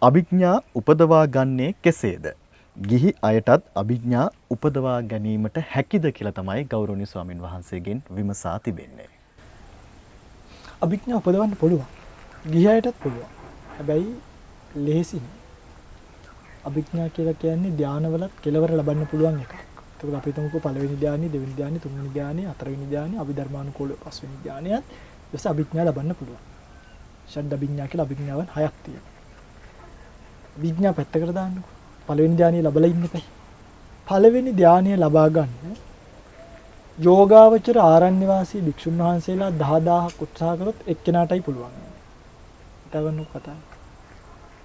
අභිඥා උපදවා ගන්නේ කෙසේද? ගිහි අයටත් අභිඥා උපදවා ගැනීමට හැකිද කියලා තමයි ගෞරවනීය ස්වාමින් වහන්සේගෙන් විමසා තිබෙන්නේ. අභිඥා උපදවන්න පුළුවන්. ගිහි අයටත් පුළුවන්. හැබැයි ලේසි නෑ. අභිඥා කියලා කියන්නේ ධානවලත් කෙලවර ලබන්න පුළුවන් එකක්. එතකොට අපි හිතමුකෝ පළවෙනි ධානය, දෙවෙනි ධානය, තුන්වෙනි ධානය, හතරවෙනි ධානය, අභිධර්මානුකූල පස්වෙනි ධානයත් ඊට පස්සේ අභිඥා ලබන්න පුළුවන්. ෂඩ් අභිඥා කියලා අභිඥාවන් 6ක් තියෙනවා. විඥා පැත්තකට දාන්නකො. පළවෙනි ධානය ලැබලා ඉන්න එපයි. පළවෙනි ධානය ලබා ගන්න යෝගාවචර ආරණ්‍ය වාසී භික්ෂුන් වහන්සේලා 10000ක් උත්සාහ කරොත් එක්කෙනාටයි පුළුවන්. හිතගන්නු කතාව.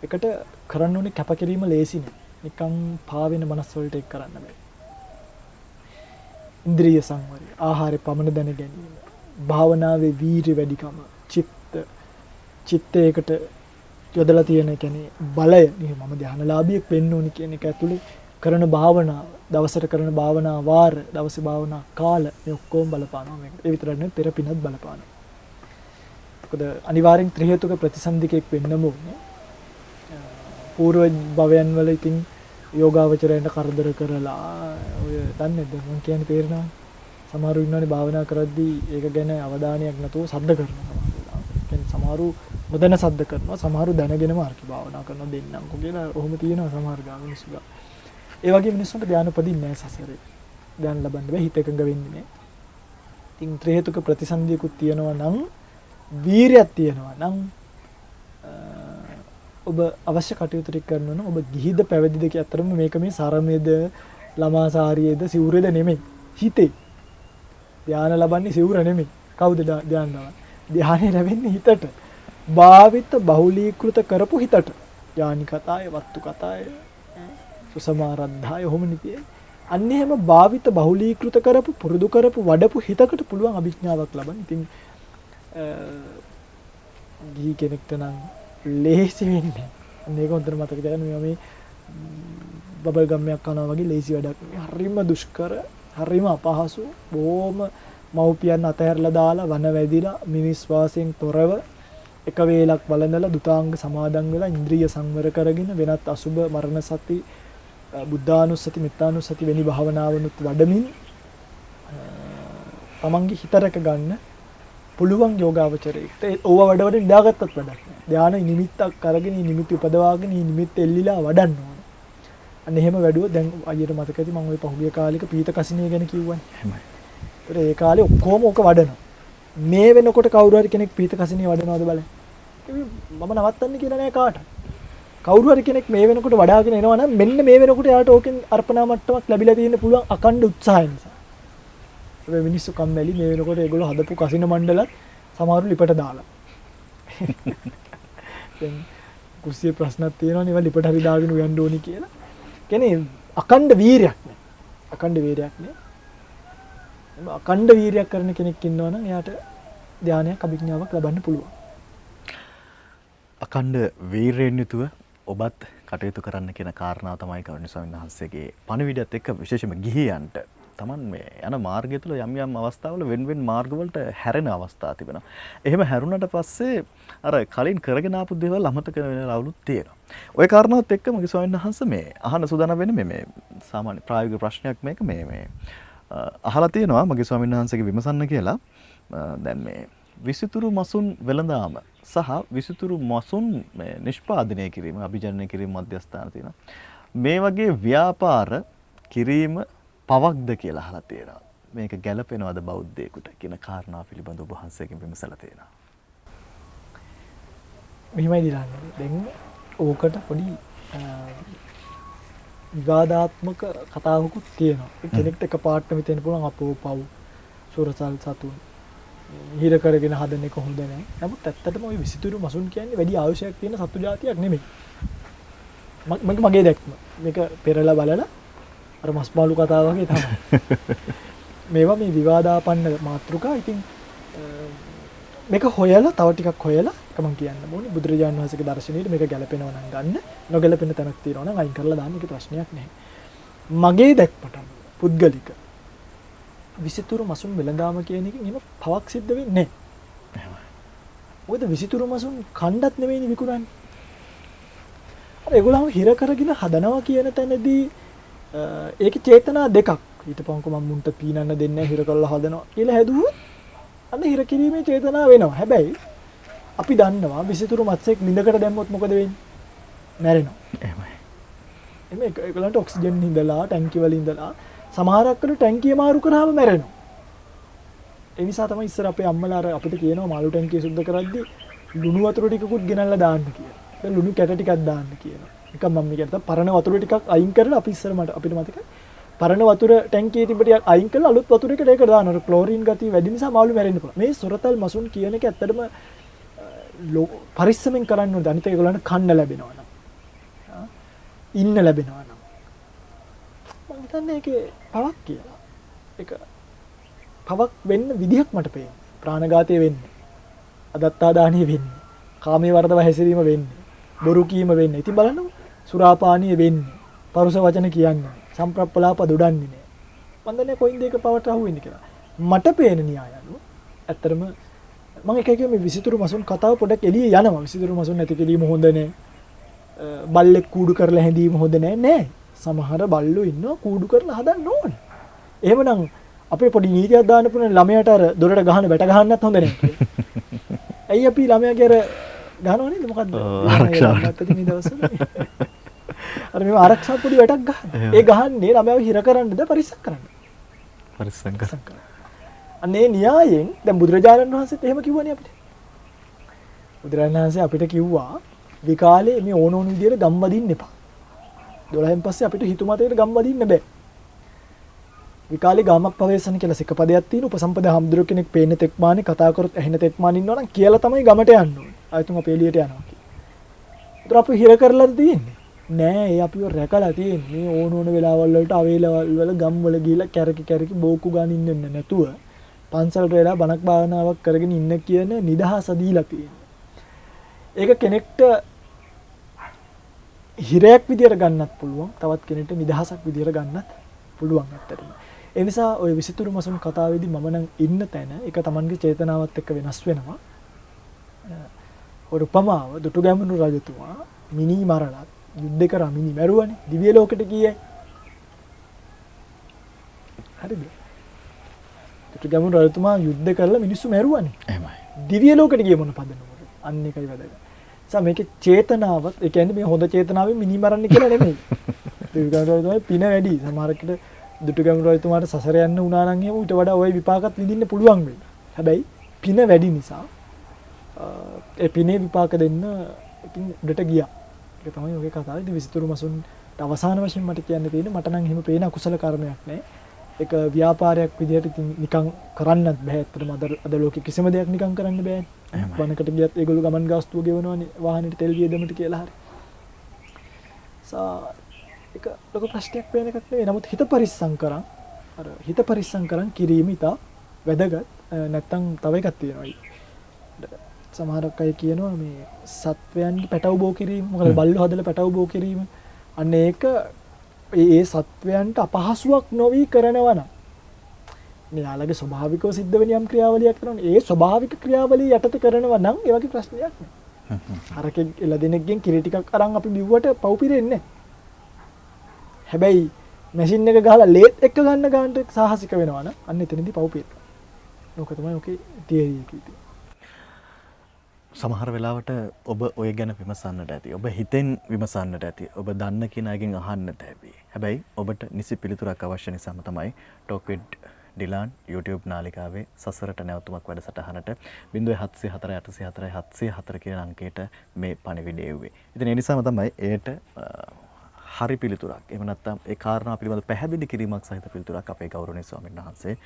එකට කරන්න ඕනේ කැපකිරීම ලේසි නෑ. නිකන් පාවෙන මනස් වලට එක් කරන්න බෑ. ඉන්ද්‍රිය සංවරය, ආහාරය පමණ දැන ගැනීම, භාවනාවේ වීර්ය වැඩිකම, චිත්තයකට යොදලා තියෙන කියන්නේ බලය. මම ධානලාභියෙක් වෙන්න ඕනි කියන එක ඇතුලේ කරන භාවනාව, දවසට කරන භාවනා වාර, දවසේ භාවනා කාල මේ ඔක්කොම බලපානවා මේකට. ඒ විතරක් නෙවෙයි පෙර පිනත් බලපානවා. මොකද අනිවාර්යෙන් ත්‍රි හේතුක ප්‍රතිසන්දිකෙක් වෙන්නම ඕනේ. పూర్ව භවයන් වල ඉතින් යෝගාවචරයන්ට කරදර කරලා ඔය දන්නේ නැද්ද මම කියන්නේ තේරෙනවද? සමහරු ඉන්නවනේ භාවනා කරද්දී ඒක ගැන අවධානයක් නැතුව සද්ද කරනවා. සමහරු නොදැන සද්ද කරනවා, සමහරු දැනගෙනම අර්ථ භාවනා කරනවා දෙන්නම්කෝ කියලා ඔහොම තියෙනවා සමහර ගා මිනිස්සු ගා. ඒ වගේ මිනිස්සුන්ට ධානය උපදින්නේ නැහැ සසරේ. ධානය ලබන්න බෑ, හිත එකඟ වෙන්නේ නැහැ. ඉතින් ත්‍රි හේතුක ප්‍රතිසන්දියකුත් තියෙනවා නම්, වීරියක් තියෙනවා නම් ඔබ අවශ්‍ය කටයුතු ටික කරනවා නම් ඔබ ගිහිද පැවිදිද කිය අතරම මේක මේ සරමේද ළමාසාරියේද සිවුරේද නෙමෙයි. හිතේ. ධානය ලබන්නේ සිවුර නෙමෙයි. කවුද ධානය ලබන්නේ? ධානය ලැබෙන්නේ හිතට. භාවිත බහුලීකృత කරපු හිතට. ඥානි කතාය, වත්තු කතාය, සුසමාරද්ධාය ඔහොම නිතියේ. අන්න එහෙම භාවිත බහුලීකృత කරපු, පුරුදු කරපු, වඩපු හිතකට පුළුවන් අභිඥාවක් ලබන්න. ඉතින් ගිහි කෙනෙක්ට නම් ලේසි වෙන්නේ. මේක හොඳට මතක තියාගන්න. මේ බබල් ගම්මයක් කනවා වගේ ලේසි වැඩක් නෙවෙයි. හරිම දුෂ්කර, හරිම අපහසු, බොහොම මව්පියන් අතහැරලා දාලා වන වැදිලා මිනිස් වාසයෙන් තොරව එක වේලක් වළඳලා දුතාංග සමාදන් වෙලා ඉන්ද්‍රිය සංවර කරගෙන වෙනත් අසුබ මරණ සති බුද්ධානුස්සති මෙත්තානුස්සති වැනි භාවනාවනුත් වඩමින් තමන්ගේ හිත රැක ගන්න පුළුවන් යෝගාවචරයෙක්ට ඕවා වඩ වඩ නිදාගත්තත් වැඩක් නෑ. ධානය නිමිත්තක් අරගෙන නිමිති උපදවාගෙන නිමිත්ත එල්ලිලා වඩන්න ඕන. අන්න එහෙම වැඩුවොත් දැන් අයියට මතක ඇති මම ওই පහුගිය කාලෙක පීත කසිනිය ගැන කිව්වනේ. එහෙමයි. ඒතර ඒ කාලේ ඔක්කොම ඕක වඩනවා. මේ වෙනකොට කවුරු හරි කෙනෙක් පීත කසිනිය වඩනවද බලන්න. මම නවත්තන්න කියලා නෑ කාට. කවුරු හරි කෙනෙක් මේ වෙනකොට වඩාගෙන එනවා නම් මෙන්න මේ වෙනකොට යාට ඕකෙන් අර්පණා මට්ටමක් ලැබිලා තියෙන්න පුළුවන් අකණ්ඩ උත්සාහය නිසා. ඒ මිනිස්සු කම්මැලි මේ වෙනකොට ඒගොල්ලෝ හදපු කසින මණ්ඩලත් සමහරු ලිපට දාලා. දැන් කුස්සියේ ප්‍රශ්නක් තියෙනවනේ ඒවා ලිපට හරි දාගෙන උයන්න ඕනි කියලා. කියන්නේ අකණ්ඩ වීරයක් නෑ. අකණ්ඩ වීරයක් නෑ. අකණ්ඩ වීරයක් කරන කෙනෙක් ඉන්නවනම් එයාට ධානයක් අභිඥාවක් ලබන්න පුළුවන්. අකණ්ඩ වීරයෙන් යුතුව ඔබත් කටයුතු කරන්න කියන කාරණාව තමයි කරුණී ස්වාමීන් වහන්සේගේ පණිවිඩයත් එක්ක විශේෂයෙන්ම ගිහියන්ට තමන් මේ යන මාර්ගය තුළ යම් යම් අවස්ථාවල වෙන මාර්ගවලට හැරෙන අවස්ථා තිබෙනවා. එහෙම හැරුණාට පස්සේ අර කලින් කරගෙන ආපු දේවල් අමතක වෙන ලවලුත් තියෙනවා. ওই කාරණාවත් එක්ක මගේ ස්වාමීන් වහන්සේ මේ අහන්න සූදානම් වෙන්නේ මේ සාමාන්‍ය ප්‍රායෝගික ප්‍රශ්නයක් මේක මේ අහලා තියෙනවා මගේ ස්වාමීන් වහන්සේගේ විමසන්න කියලා. දැන් මේ විසිතුරු මසුන් වෙළඳාම සහ විසිතුරු මසුන් නිෂ්පාදනය කිරීම අභිජනනය කිරීම මධ්‍යස්ථාන තියෙනවා. මේ වගේ ව්‍යාපාර කිරීම පවක්ද කියලා අහලා තියෙනවා. මේක ගැළපෙනවද බෞද්ධයෙකුට කියන කාරණා පිළිබඳව ඔබ වහන්සේගෙන් විමසලා තියෙනවා. මෙහිමයි දිරන්නේ. දැන් ඕකට පොඩි විවාදාත්මක කතාවකුත් තියෙනවා. කෙනෙක්ට එකපාරට මෙතෙන් පුළුවන් අපෝ පව් සුරසල් සතුන් හිර කරගෙන හදන එක හොඳ නැහැ. නමුත් ඇත්තටම ওই විසිතුරු මසුන් කියන්නේ වැඩි ආයුෂයක් තියෙන සත්තු జాතියක් නෙමෙයි. මගේ දැක්ම. මේක පෙරලා බලලා අර මස් මාළු කතාව වගේ තමයි. මේවා මේ විවාදාපන්න මාතෘකා. ඉතින් මේක හොයලා තව ටිකක් හොයලා මම කියන්න ඕනේ බුදුරජාණන් වහන්සේගේ දර්ශනීයට මේක ගැලපෙනව නම් ගන්න. නොගැලපෙන තැනක් තියෙනවා නම් අයින් කරලා දාන්න. ඒක ප්‍රශ්නයක් නැහැ. මගේ දැක්මට පුද්ගලික විසිතුරු මසුන් වෙළඳාම කියන එකෙන් එහෙම පවක් සිද්ධ වෙන්නේ නැහැ. මොකද විසිතුරු මසුන් කණ්ඩත් නෙවෙයිනේ විකුණන්නේ. අර ඒගොල්ලෝ හිර කරගෙන හදනවා කියන තැනදී ඒකේ චේතනා දෙකක්. ඊටපන්කො මම මුන්ට පීනන්න දෙන්නේ නැහැ හිර කරලා හදනවා කියලා හැදුවොත් අන්න හිර කිරීමේ චේතනාව වෙනවා. හැබැයි අපි දන්නවා විසිතුරු මත්ස්‍යයක් නිඳකට දැම්මොත් මොකද වෙන්නේ? මැරෙනවා. එහෙමයි. එමේ ඒගොල්ලන්ට ඔක්සිජන් හිඳලා ටැංකිය වල ඉඳලා සමහරක් කර ටැංකිය මාරු කරාම මැරෙනවා. ඒ නිසා තමයි ඉස්සර අපේ අම්මලා අර අපිට කියනවා මාළු ටැංකිය සුද්ධ කරද්දී ලුණු වතුර ටිකකුත් ගෙනල්ලා දාන්න කියලා. දැන් ලුණු කැට ටිකක් දාන්න කියනවා. නිකන් මම කියනවා පරණ වතුර ටිකක් අයින් කරලා අපි ඉස්සර අපිට මතකයි පරණ වතුර ටැංකියේ තිබ්බ ටිකක් අයින් කරලා අලුත් වතුරයකට ඒක දානවා. ක්ලෝරින් ගතිය වැඩි නිසා මාළු මැරෙන්න පුළුවන්. මේ සොරතල් මසුන් කියන එක ඇත්තටම පරිස්සමෙන් කරන්න ඕනේ. අනිත් ඒගොල්ලන්ට කන්න ලැබෙනවා නම්. ඉන්න ලැබෙනවා නම්. මම හිතන්නේ ඒකේ පවක් කියලා. ඒක පවක් වෙන්න විදිහක් මට පේනවා. ප්‍රාණඝාතය වෙන්නේ. අදත්තාදානිය වෙන්නේ. කාමයේ වර්ධව හැසිරීම වෙන්නේ. බොරු කීම වෙන්නේ. ඉතින් බලන්න සුරාපානිය වෙන්නේ. පරුස වචන කියන්නේ. සම්ප්‍රප්පලාප දොඩන්නේ නෑ. මම දන්නේ කොයින්ද ඒක පවට අහු වෙන්නේ කියලා. මට පේන න්‍යාය අනුව ඇත්තටම මම එක එක මේ විසිතුරු මසුන් කතාව පොඩක් එළිය යනවා. විසිතුරු මසුන් නැති කිරීම හොඳ නෑ. බල්ලෙක් කූඩු කරලා හැඳීම හොඳ නෑ. නෑ. සමහර බල්ලෝ ඉන්නවා කූඩු කරලා හදන්න ඕනේ. එහෙමනම් අපේ පොඩි නීතියක් දාන්න පුළුවන් ළමයාට අර දොරට ගහන බැට ගහන්නත් හොඳ නෑ කියලා. ඇයි අපි ළමයාගේ අර ගහනව නේද මොකද්ද? ආරක්ෂාවට මේ දවස්වල. අර මේ ආරක්ෂා පොඩි වැටක් ගන්න. ඒ ගහන්නේ ළමයාව හිර කරන්නද පරිස්සම් කරන්න. පරිස්සම් කරන්න. අනේ න්‍යායෙන් දැන් බුදුරජාණන් වහන්සේත් එහෙම කිව්වනේ අපිට. බුදුරජාණන් වහන්සේ අපිට කිව්වා විකාලේ මේ ඕන ඕන විදියට ගම් වදින්න එපා. 12න් පස්සේ අපිට හිතුමතේට ගම් වදින්න බෑ. විකාලේ ගාමක් පවේසන කියලා සිකපදයක් තියෙන උපසම්පදා හම්දුර කෙනෙක් පේන තෙක් මානේ කතා කරොත් ඇහෙන තෙක් මාන ඉන්නවා නම් කියලා තමයි ගමට යන්න ඕනේ. ආයතුම අපි එළියට යනවා කියලා. ඒතර අපි හිර කරලාද තියෙන්නේ? නෑ ඒ අපිව රැකලා තියෙන්නේ ඕන ඕන වෙලාවල් වලට අවේලවල් වල ගම් වල ගිහිල්ලා කැරකි බෝකු ගන්න ඉන්න නැතුව පන්සලට වෙලා බණක් භාවනාවක් කරගෙන ඉන්න කියන නිදහස දීලා තියෙනවා. ඒක කෙනෙක්ට හිරයක් විදියට ගන්නත් පුළුවන්. තවත් කෙනෙක්ට නිදහසක් විදියට ගන්නත් පුළුවන් ඇත්තටම. ඒ නිසා ওই විසිතුරු මසුන් කතාවේදී මම නම් ඉන්න තැන ඒක Tamanගේ චේතනාවත් එක්ක වෙනස් වෙනවා. ඔය උපමාව දුටුගැමුණු රජතුමා මිනි මරලා යුද්ධ කරා මිනි මැරුවනේ. දිව්‍ය ලෝකෙට ගියේ. හරිද? දුටුගැමුණු රජතුමා යුද්ධ කරලා මිනිස්සු මැරුවනේ. එහෙමයි. දිව්‍ය ලෝකෙට ගියේ මොන පදනමද? අන්න එකයි වැදගත්. මේකේ චේතනාවත් ඒ කියන්නේ මේ හොඳ චේතනාවෙන් මිනි මරන්න කියලා නෙමෙයි. දුටුගැමුණු රජතුමාගේ පින වැඩි. සමහරකට දුටුගැමුණු රජතුමාට සසර යන්න වුණා නම් එහෙම ඊට වඩා ওই විපාකත් විඳින්න පුළුවන් වෙයි. හැබැයි පින වැඩි නිසා ඒ පිනේ විපාක දෙන්න ඉතින් උඩට ගියා. ඒක තමයි ඔගේ කතාව. ඉතින් විසිතුරු මසුන්ට අවසාන වශයෙන් මට කියන්න තියෙන්නේ මට නම් එහෙම පේන අකුසල කර්මයක් නෑ. ඒක ව්‍යාපාරයක් විදිහට ඉතින් නිකන් කරන්නත් බෑ. ඇත්තටම අද ලෝකෙ කිසිම දෙයක් නිකන් කරන්න බෑ. වනකට ගියත් ඒගොල්ලෝ ගමන් ගාස්තුව ගෙවනවානේ වාහනේට තෙල් වියදමට කියලා හරි. ඒක ලොකු ප්‍රශ්නයක් වෙන එකක් නෙවෙයි. නමුත් හිත පරිස්සම් කරන් අර හිත පරිස්සම් කරන් කිරීම ඉතා වැදගත්. නැත්තම් තව එකක් තියෙනවා. සමහරක් අය කියනවා මේ සත්වයන්ගේ පැටව බෝ කිරීම. මොකද බල්ලෝ හදලා පැටව බෝ කිරීම. අන්න ඒක ඒ සත්වයන්ට අපහසුයක් නොවි කරනවා නම් මෙයාලගේ ස්වභාවිකව සිද්ධ වෙන යම් ක්‍රියාවලියක් කරනවා. ඒ ස්වභාවික ක්‍රියාවලිය යටතේ කරනවා නම් ඒ වගේ ප්‍රශ්නයක් නෑ. හරකෙක් එළදෙනෙක්ගෙන් කිරි ටිකක් අරන් අපි බිව්වට පව් පිරෙන්නේ නෑ. හැබැයි මැෂින් එක ගහලා ලේත් එක්ක ගන්න ගන්නට සාහසික වෙනවා නම් අන්න එතනදී පව් පිරෙනවා. ඕක තමයි ඔකේ තියරි එක ඉතින්. සමහර වෙලාවට ඔබ ඔය ගැන විමසන්නට ඇති. ඔබ හිතෙන් විමසන්නට ඇති. ඔබ දන්න කෙනාගෙන් අහන්නට ඇති. හැබැයි ඔබට නිසි පිළිතුරක් අවශ්‍ය නිසාම තමයි Talk with Dilan YouTube නාලිකාවේ සසරට නැවතුමක් වැඩසටහනට 0704 804 704 කියන අංකයට මේ පණිවිඩය එව්වේ. ඉතින් ඒ නිසාම තමයි ඒට හරි පිළිතුරක්. එහෙම නැත්නම් ඒ කාරණා පිළිබඳ පැහැදිලි කිරීමක් සහිත පිළිතුරක් අපේ ගෞරවනීය ස්වාමීන් වහන්සේ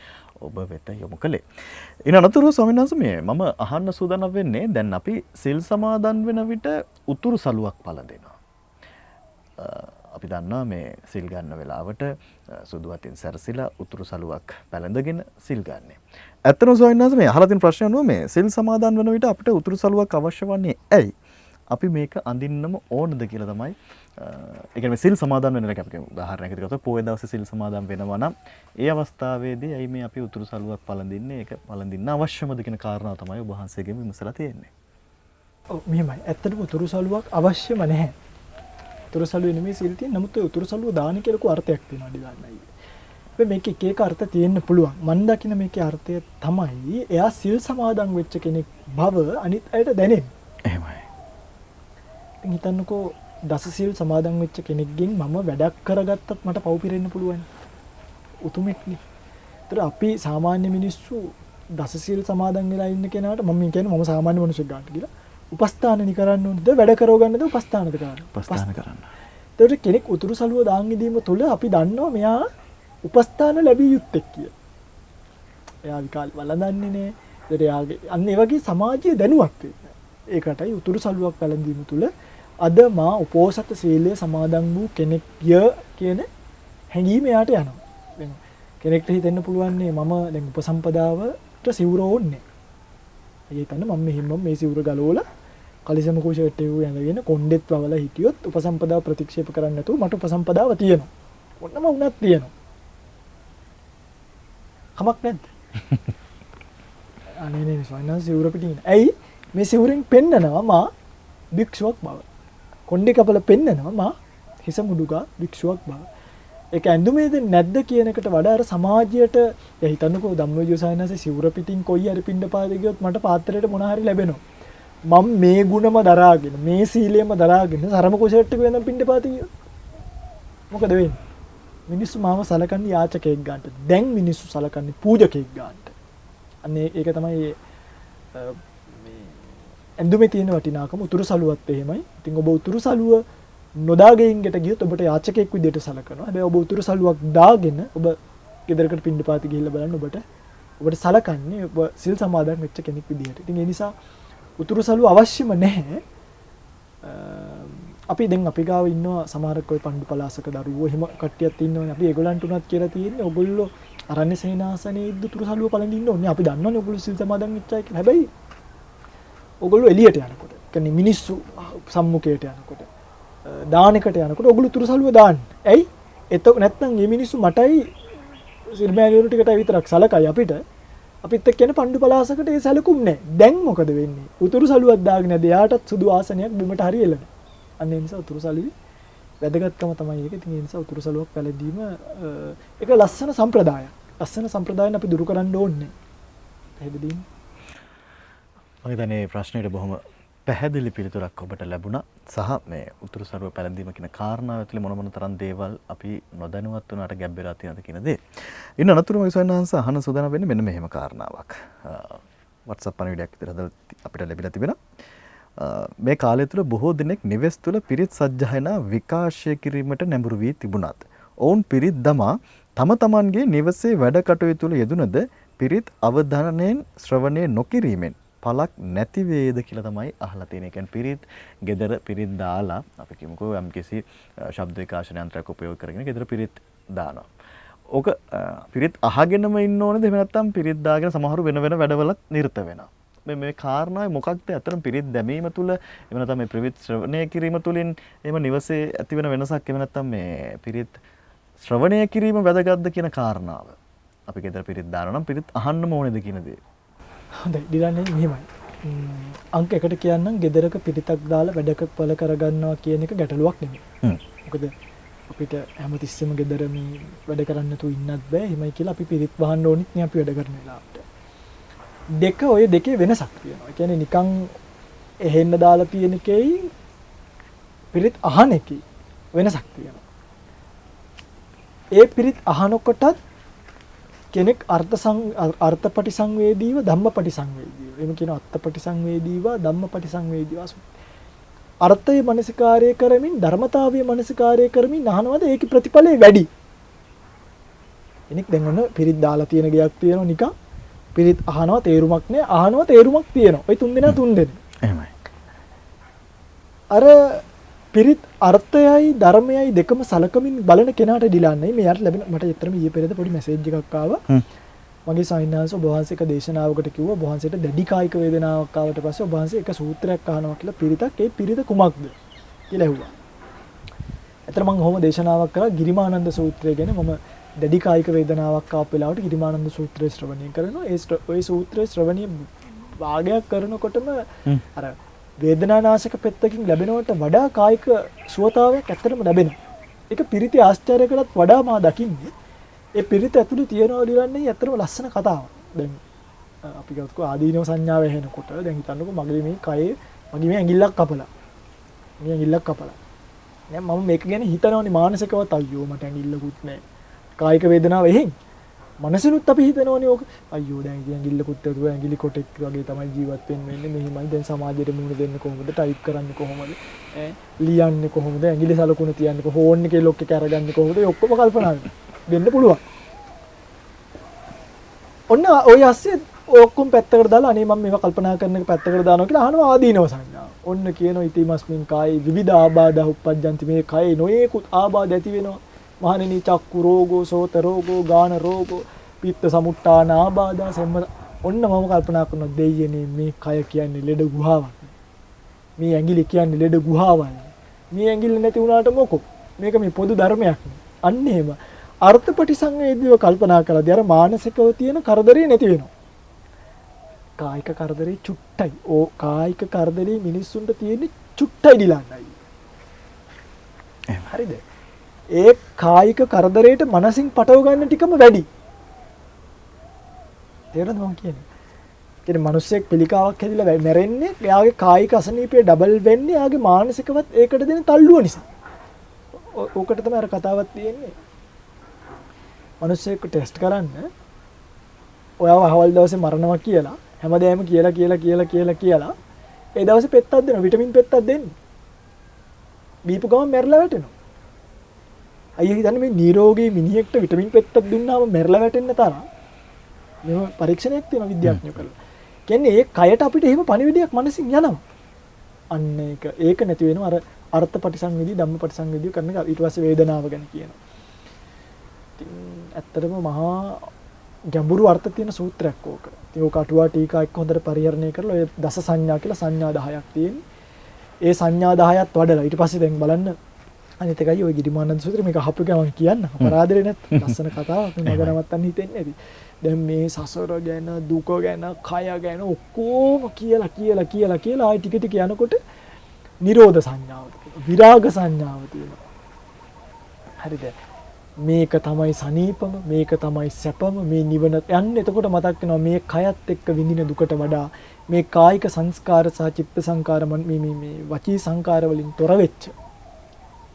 ඔබ වෙත යොමු කළේ. ඉන අනතුරුව ස්වාමීන් වහන්සේ මේ මම අහන්න සූදානම් වෙන්නේ දැන් අපි සිල් සමාදන් වෙන විට උතුරු සලුවක් පළඳිනවා. අපි දන්නවා මේ සිල් ගන්න වෙලාවට සුදු වතින් සැරසිලා උතුරු සලුවක් පැලඳගෙන සිල් ගන්න. ඇත්තටම ස්වාමීන් වහන්සේ මේ අහලා තියෙන ප්‍රශ්නය අනුව මේ සිල් සමාදන් වෙන විට අපිට උතුරු සලුවක් අවශ්‍ය වන්නේ ඇයි? අපි මේක අඳින්නම ඕනද කියලා තමයි ඒ කියන්නේ සිල් සමාදන් වෙන එක අපි උදාහරණයකට ගත්තොත් පොයේ දවසේ සිල් සමාදන් වෙනවා නම් ඒ අවස්ථාවේදී ඇයි මේ අපි උතුරු සලුවක් පළඳින්නේ? ඒක පළඳින්න අවශ්‍යමද කියන කාරණාව තමයි ඔබ වහන්සේගෙන් විමසලා තියෙන්නේ. ඔව් මෙහෙමයි. ඇත්තටම උතුරු සලුවක් අවශ්‍යම නැහැ. උතුරු සලුවේ නෙමෙයි සිල් තියෙන්නේ. නමුත් උතුරු සලුව දාන කියලා කෝ අර්ථයක් තියෙනවා ඩිලන්නයි. මේක එක එක අර්ථ තියෙන්න පුළුවන්. මම දකින මේකේ අර්ථය තමයි එයා සිල් සමාදන් වෙච්ච කෙනෙක් බව අනිත් අයට දැනෙන්නේ. එහෙමයි. ඉතින් හිතන්නකෝ දස සිල් සමාදන් වෙච්ච කෙනෙක්ගෙන් මම වැඩක් කරගත්තත් මට පව් පිරෙන්න පුළුවන්. උතුමෙක්නේ. ඒතර අපි සාමාන්‍ය මිනිස්සු දස සිල් සමාදන් වෙලා ඉන්න කෙනාට මම කියන්නේ මම සාමාන්‍ය මිනිස්සෙක් ගන්නට කියලා උපස්ථානනි කරන්න ඕනද වැඩ කරව ගන්නද උපස්ථානද කරන්න? උපස්ථාන කරන්න. ඒතර කෙනෙක් උතුරු සලුව දාන් ඉදීම තුළ අපි දන්නවා මෙයා උපස්ථාන ලැබිය යුත්තේ කියලා. එයා විකාල වළඳන්නේ නේ. ඒතර එයාගේ අන්න ඒ වගේ සමාජීය දැනුවත් වෙන්න. ඒකටයි උතුරු සලුවක් පැලඳීම තුළ අද මා උපෝසත සීලය සමාදන් වූ කෙනෙක්ය කියන හැඟීම එයාට යනවා. දැන් කෙනෙක්ට හිතෙන්න පුළුවන් නේ මම දැන් උපසම්පදාවට සිවුර ඕන්නේ. ඒ හිතන්න මම මෙහිම මේ සිවුර ගලවලා කලිසම කුෂර්ට් එක ඇඳගෙන කොණ්ඩෙත් වවලා හිටියොත් උපසම්පදාව ප්‍රතික්ෂේප කරන්නේ නැතුව මට උපසම්පදාව තියෙනවා. ඔන්නම උනත් තියෙනවා. කමක් නැද්ද? අනේ නේ සවන්න සිවුර පිටින්. ඇයි මේ සිවුරෙන් පෙන්නනවා මා භික්ෂුවක් බව. කොණ්ඩේ කපල පෙන්නනවා මා හිස මුඩුගා භික්ෂුවක් බව. ඒක ඇඳුමේද නැද්ද කියන එකට වඩා අර සමාජයට හිතන්නකෝ ධම්මවිජය සායනසේ සිවුර පිටින් කොයි හරි පින්ඩපාතේ ගියොත් මට පාත්‍රයට මොන හරි ලැබෙනවා. මම මේ ගුණම දරාගෙන මේ සීලයම දරාගෙන සරම කුෂර්ට් එක වෙනම පින්ඩපාතේ ගියොත් මොකද වෙන්නේ? මිනිස්සු මාව සලකන්නේ යාචකයෙක් ගන්නට. දැන් මිනිස්සු සලකන්නේ පූජකයෙක් ගන්නට. අන්න ඒක තමයි මේ ඇඳුමේ තියෙන වටිනාකම. උතුරු සලුවත් එහෙමයි. ඉතින් ඔබ උතුරු සලුව නොදාගෙයින්කට ගියොත් ඔබට යාචකයෙක් විදිහට සලකනවා. හැබැයි ඔබ උතුරු සලුවක් දාගෙන ඔබ ගෙදරකට පින්ඩපාතේ ගිහිල්ලා බලන්න ඔබට සලකන්නේ ඔබ සිල් සමාදන් වෙච්ච කෙනෙක් විදිහට. ඉතින් ඒ නිසා උතුරු සලුව අවශ්‍යම නැහැ. අපි දැන් අපි ගාව ඉන්නවා සමහරක් ඔය පණ්ඩු පලාසක දරුවෝ එහෙම කට්ටියක් ඉන්නවනේ. අපි ඒගොල්ලන්ට උනත් කියලා තියෙන්නේ ඔයගොල්ලෝ අරණ්‍ය සේනාසනේ උතුරු සලුව පළඳින්න ඕනේ. අපි දන්නවනේ ඔයගොල්ලෝ සිල් සමාදන් වෙච්චයි කියලා. හැබැයි ඔයගොල්ලෝ එළියට යනකොට, කියන්නේ මිනිස්සු සම්මුඛයට යනකොට, දානෙකට යනකොට ඔයගොල්ලෝ උතුරු සලුව දාන්න. ඇයි? එතකොට නැත්නම් මේ මිනිස්සු මටයි සිල්මෑනියුරු ටිකටයි විතරක් සලකයි අපිට. අපිත් එක්ක යන පණ්ඩු පලාසකට ඒ සැලකුම් නැහැ. දැන් මොකද වෙන්නේ? උතුරු සලුවක් දාගෙන නැද එයාටත් සුදු ආසනයක් බිමට හරි එළන. අන්න ඒ නිසා උතුරු සලුවේ වැදගත්කම තමයි ඒක. ඉතින් ඒ නිසා උතුරු සලුවක් පැලදීම ඒක ලස්සන සම්ප්‍රදායක්. ලස්සන සම්ප්‍රදායන් අපි දුරු කරන්න ඕනේ. පැහැදිලිද? මම හිතන්නේ ප්‍රශ්නෙට බොහොම පැහැදිලි පිළිතුරක් ඔබට ලැබුණා. සහ මේ උතුරු සලුව පැලඳීම කියන කාරණාව ඇතුලේ මොන තරම් දේවල් අපි නොදැනුවත් වුණාට ගැබ් වෙලා තියෙනවද කියන දේ. ඉන්න අනතුරුම විසවන්හන්ස අහන සූදානම් වෙන්නේ මෙන්න මෙහෙම කාරණාවක්. WhatsApp පණිවිඩයක් විතර අපිට ලැබිලා තිබෙනවා. මේ කාලය තුළ බොහෝ දිනෙක නිවෙස් තුළ පිරිත් සජ්ජායනා විකාශය කිරීමට නැඹුරු වී තිබුණත් ඔවුන් පිරිත් දමා තම තමන්ගේ නිවසේ වැඩ කටයුතු තුළ යෙදුනද පිරිත් අවධානයෙන් ශ්‍රවණය නොකිරීමෙන් පළක් නැති වේද කියලා තමයි අහලා තියෙන්නේ. කියන්නේ පිරිත් gedara පිරිත් දාලා අපි කියමුකෝ යම්කිසි ශබ්ද විකාශන යන්ත්‍රයක් උපයෝග කරගෙන gedara පිරිත් දානවා. ඕක පිරිත් අහගෙනම ඉන්න ඕනේද? එහෙම නැත්නම් පිරිත් දාගෙන සමහරු වෙන වෙන වැඩවලත් නිරත වෙනවා. මේ කාරණාවේ මොකක්ද අතරම පිරිත් දැමීම තුළ එහෙම නැත්නම් මේ පිරිත් ශ්‍රවණය කිරීම තුළින් එහෙම නිවසේ ඇති වෙන වෙනසක් එහෙම නැත්නම් මේ පිරිත් ශ්‍රවණය කිරීම වැදගත්ද කියන කාරණාව. අපි ගෙදර පිරිත් දානවා නම් පිරිත් අහන්නම ඕනේද කියන දේ. හොඳයි දිලන්නේ මෙහෙමයි. අංක 1ට කියන්නම් ගෙදරක පිරිතක් දාලා වැඩක පළ කරගන්නවා කියන එක ගැටලුවක් නෙමෙයි. මොකද අපිට හැමතිස්සෙම ගෙදර මේ වැඩ කරන්න තු ඉන්නත් බෑ. එහෙමයි කියලා අපි පිරිත් වහන්න ඕනිත් නේ අපි වැඩ කරන වෙලාවට. දෙක ඔය දෙකේ වෙනසක් තියෙනවා. ඒ කියන්නේ නිකන් එහෙන්න දාලා තියෙන එකේ පිරිත් අහන එකේ වෙනසක් තියෙනවා. ඒ පිරිත් අහනකොටත් කෙනෙක් අර්ථපටි සංවේදීව ධම්මපටි සංවේදීව. එහෙම කියන අර්ථපටි සංවේදීව ධම්මපටි සංවේදීව. අර්ථයේ මනසිකාරය කරමින් ධර්මතාවයේ මනසිකාරය කරමින් අහනවද ඒකේ ප්‍රතිඵලය වැඩි. කෙනෙක් දැන් ඔන්න පිරිත් දාලා තියෙන ගයක් තියෙනවා නිකන් පිරිත් අහනවා තේරුමක් නෑ අහනවා තේරුමක් තියෙනවා. ওই තුන් දෙනා තුන් දෙනා. එහෙමයි. අර පිරිත් අර්ථයයි ධර්මයයි දෙකම සලකමින් බලන කෙනාට ඩිලාන්නේ මෙයාට ලැබෙන මට ඇත්තටම ඊයේ පෙරේද පොඩි මැසේජ් එකක් ආවා. මගේ සාහිණාංශ ඔබ වහන්සේක දේශනාවකට කිව්වා ඔබ වහන්සේට දැඩි කායික වේදනාවක් ආවට පස්සේ ඔබ වහන්සේ එක සූත්‍රයක් අහනවා කියලා පිරිතක් ඒ පිරිත කුමක්ද කියලා ඇහුවා. ඇත්තට මම කොහොම දේශනාවක් කරා ගිරිමානන්ද සූත්‍රය ගැන මම දැඩි කායික වේදනාවක් ආපු වෙලාවට ගිරිමානන්ද සූත්‍රය ශ්‍රවණය කරනවා. ඒ සූත්‍රය ශ්‍රවණීය භාගයක් කරනකොටම අර වේදනානාශක පෙත්තකින් ලැබෙනවට වඩා කායික සුවතාවයක් ඇත්තටම ලැබෙනවා. ඒක පිරිතේ ආශ්චර්යකටත් වඩා මා දකින්නේ ඒ පිරිත ඇතුලේ තියනවා දිරන්නේ ඇත්තටම ලස්සන කතාවක්. දැන් අපි ගත්තොත් ආදීනව සංඥාව ඇහෙනකොට දැන් හිතන්නකෝ මගේ මේ කයේ මගේ මේ ඇඟිල්ලක් කපලා. මේ ඇඟිල්ලක් කපලා. දැන් මම මේක ගැන හිතනවනේ මානසිකවත් අයියෝ මට ඇඟිල්ලකුත් නැහැ. කායික වේදනාව එහෙන්. මනසිනුත් අපි හිතනවනේ ඕක අයියෝ දැන් ඇඟිල්ලකුත් ඇතුව ඇඟිලි කොටෙක් වගේ තමයි ජීවත් වෙන්නේ මෙහෙමයි දැන් සමාජයට මුහුණ දෙන්නේ කොහොමද ටයිප් කරන්නේ කොහොමද ලියන්නේ කොහොමද ඇඟිලි සලකුණ තියන්නේ කොහොමද ෆෝන් එකේ ලොක් එක අරගන්නේ කොහොමද ඒ ඔක්කොම කල්පනා වෙන්න පුළුවන්. ඔන්න ඔය ASCII ඔක්කොම පැත්තකට දාලා අනේ මම මේවා කල්පනා කරන එක පැත්තකට දානවා කියලා අහනවා ආදීනව සංඥා. ඔන්න කියනවා ඉතිමස්මින් කායේ විවිධ ආබාධ උප්පජ්ජන්ති මේ කයේ නොයේකුත් ආබාධ ඇති වෙනවා. මහණෙනි චක්කු රෝගෝ සෝත රෝගෝ ගාන රෝගෝ පිත්ත සමුට්ඨාන ආබාධා සම්ම ඔන්න මම කල්පනා කරනවා දෙයියනේ මේ කය කියන්නේ ලෙඩ ගුහාවක්. මේ ඇඟිලි කියන්නේ ලෙඩ ගුහාවක්. මේ ඇඟිල්ල නැති වුණාට මොකෝ? මේක මේ පොදු ධර්මයක්. අන්න එහෙම අර්ථපටි සංවේදීව කල්පනා කළාදී අර මානසිකව තියෙන කරදරේ නැති වෙනවා. කායික කරදරේ චුට්ටයි. කායික කරදරේ මිනිස්සුන්ට තියෙන්නේ චුට්ටයි ඩිලන්නයි. හරිද? ඒ කායික කරදරේට මනසින් පටව ගන්න ටිකම වැඩි. තේරෙනවද මම කියන්නේ? කියන්නේ මිනිස්සෙක් පිළිකාවක් හැදිලා මැරෙන්නේ එයාගේ කායික අසනීපය ඩබල් වෙන්නේ එයාගේ මානසිකවත් ඒකට දෙන තල්ලුව නිසා. ඕකට තමයි අර කතාවක් තියෙන්නේ. මිනිස්සෙක් ටෙස්ට් කරන්න ඔයාව අහවල් දවසේ මරනවා කියලා හැමදේම කියලා ඒ දවසේ පෙත්තක් දෙනවා විටමින් පෙත්තක් දෙන්නේ. බීපු ගමන් මැරලා වැටෙනවා. අයියෝ හිතන්නේ මේ නිරෝගී මිනිහෙක්ට විටමින් පෙත්තක් දුන්නාම මැරලා වැටෙන්න තරම් මෙව පරීක්ෂණයක් තියෙනවා විද්‍යාඥයෝ කරලා. කියන්නේ ඒ කයට අපිට එහෙම පණිවිඩයක් මනසින් යනවා. අන්න ඒක නැති වෙනවා අර අර්ථපටි සංවේදී ධම්මපටි සංවේදී කරන එක ඊට පස්සේ වේදනාව ගැන කියනවා. ඉතින් ඇත්තටම මහා ගැඹුරු අර්ථ තියෙන සූත්‍රයක් ඕක. ඉතින් ඕක අටුවා ටීකා එක්ක හොඳට පරිහරණය කරලා ඔය දස සංඥා කියලා සංඥා 10ක් තියෙන්නේ. ඒ සංඥා 10ත් වඩලා ඊට පස්සේ දැන් බලන්න අනිත් එකයි ඔය ගිරිමානන්ද සූත්‍රය මේක අහපු ගමන් කියන්න අපරාධේ නැත් ලස්සන කතාවක් මම නවත්තන්න හිතෙන්නේ නැති. දැන් මේ සසර ගැන දුක ගැන කය ගැන ඔක්කොම කියලා ආයි ටික යනකොට නිරෝධ සංඥාව විරාග සංඥාව තියෙනවා. හරිද? මේක තමයි සනීපම මේක තමයි සැපම මේ නිවන යන්නේ. එතකොට මතක් වෙනවා මේ කයත් එක්ක විඳින දුකට වඩා මේ කායික සංස්කාර සහ චිත්ත සංකාර මේ වචී සංකාර වලින් තොර වෙච්ච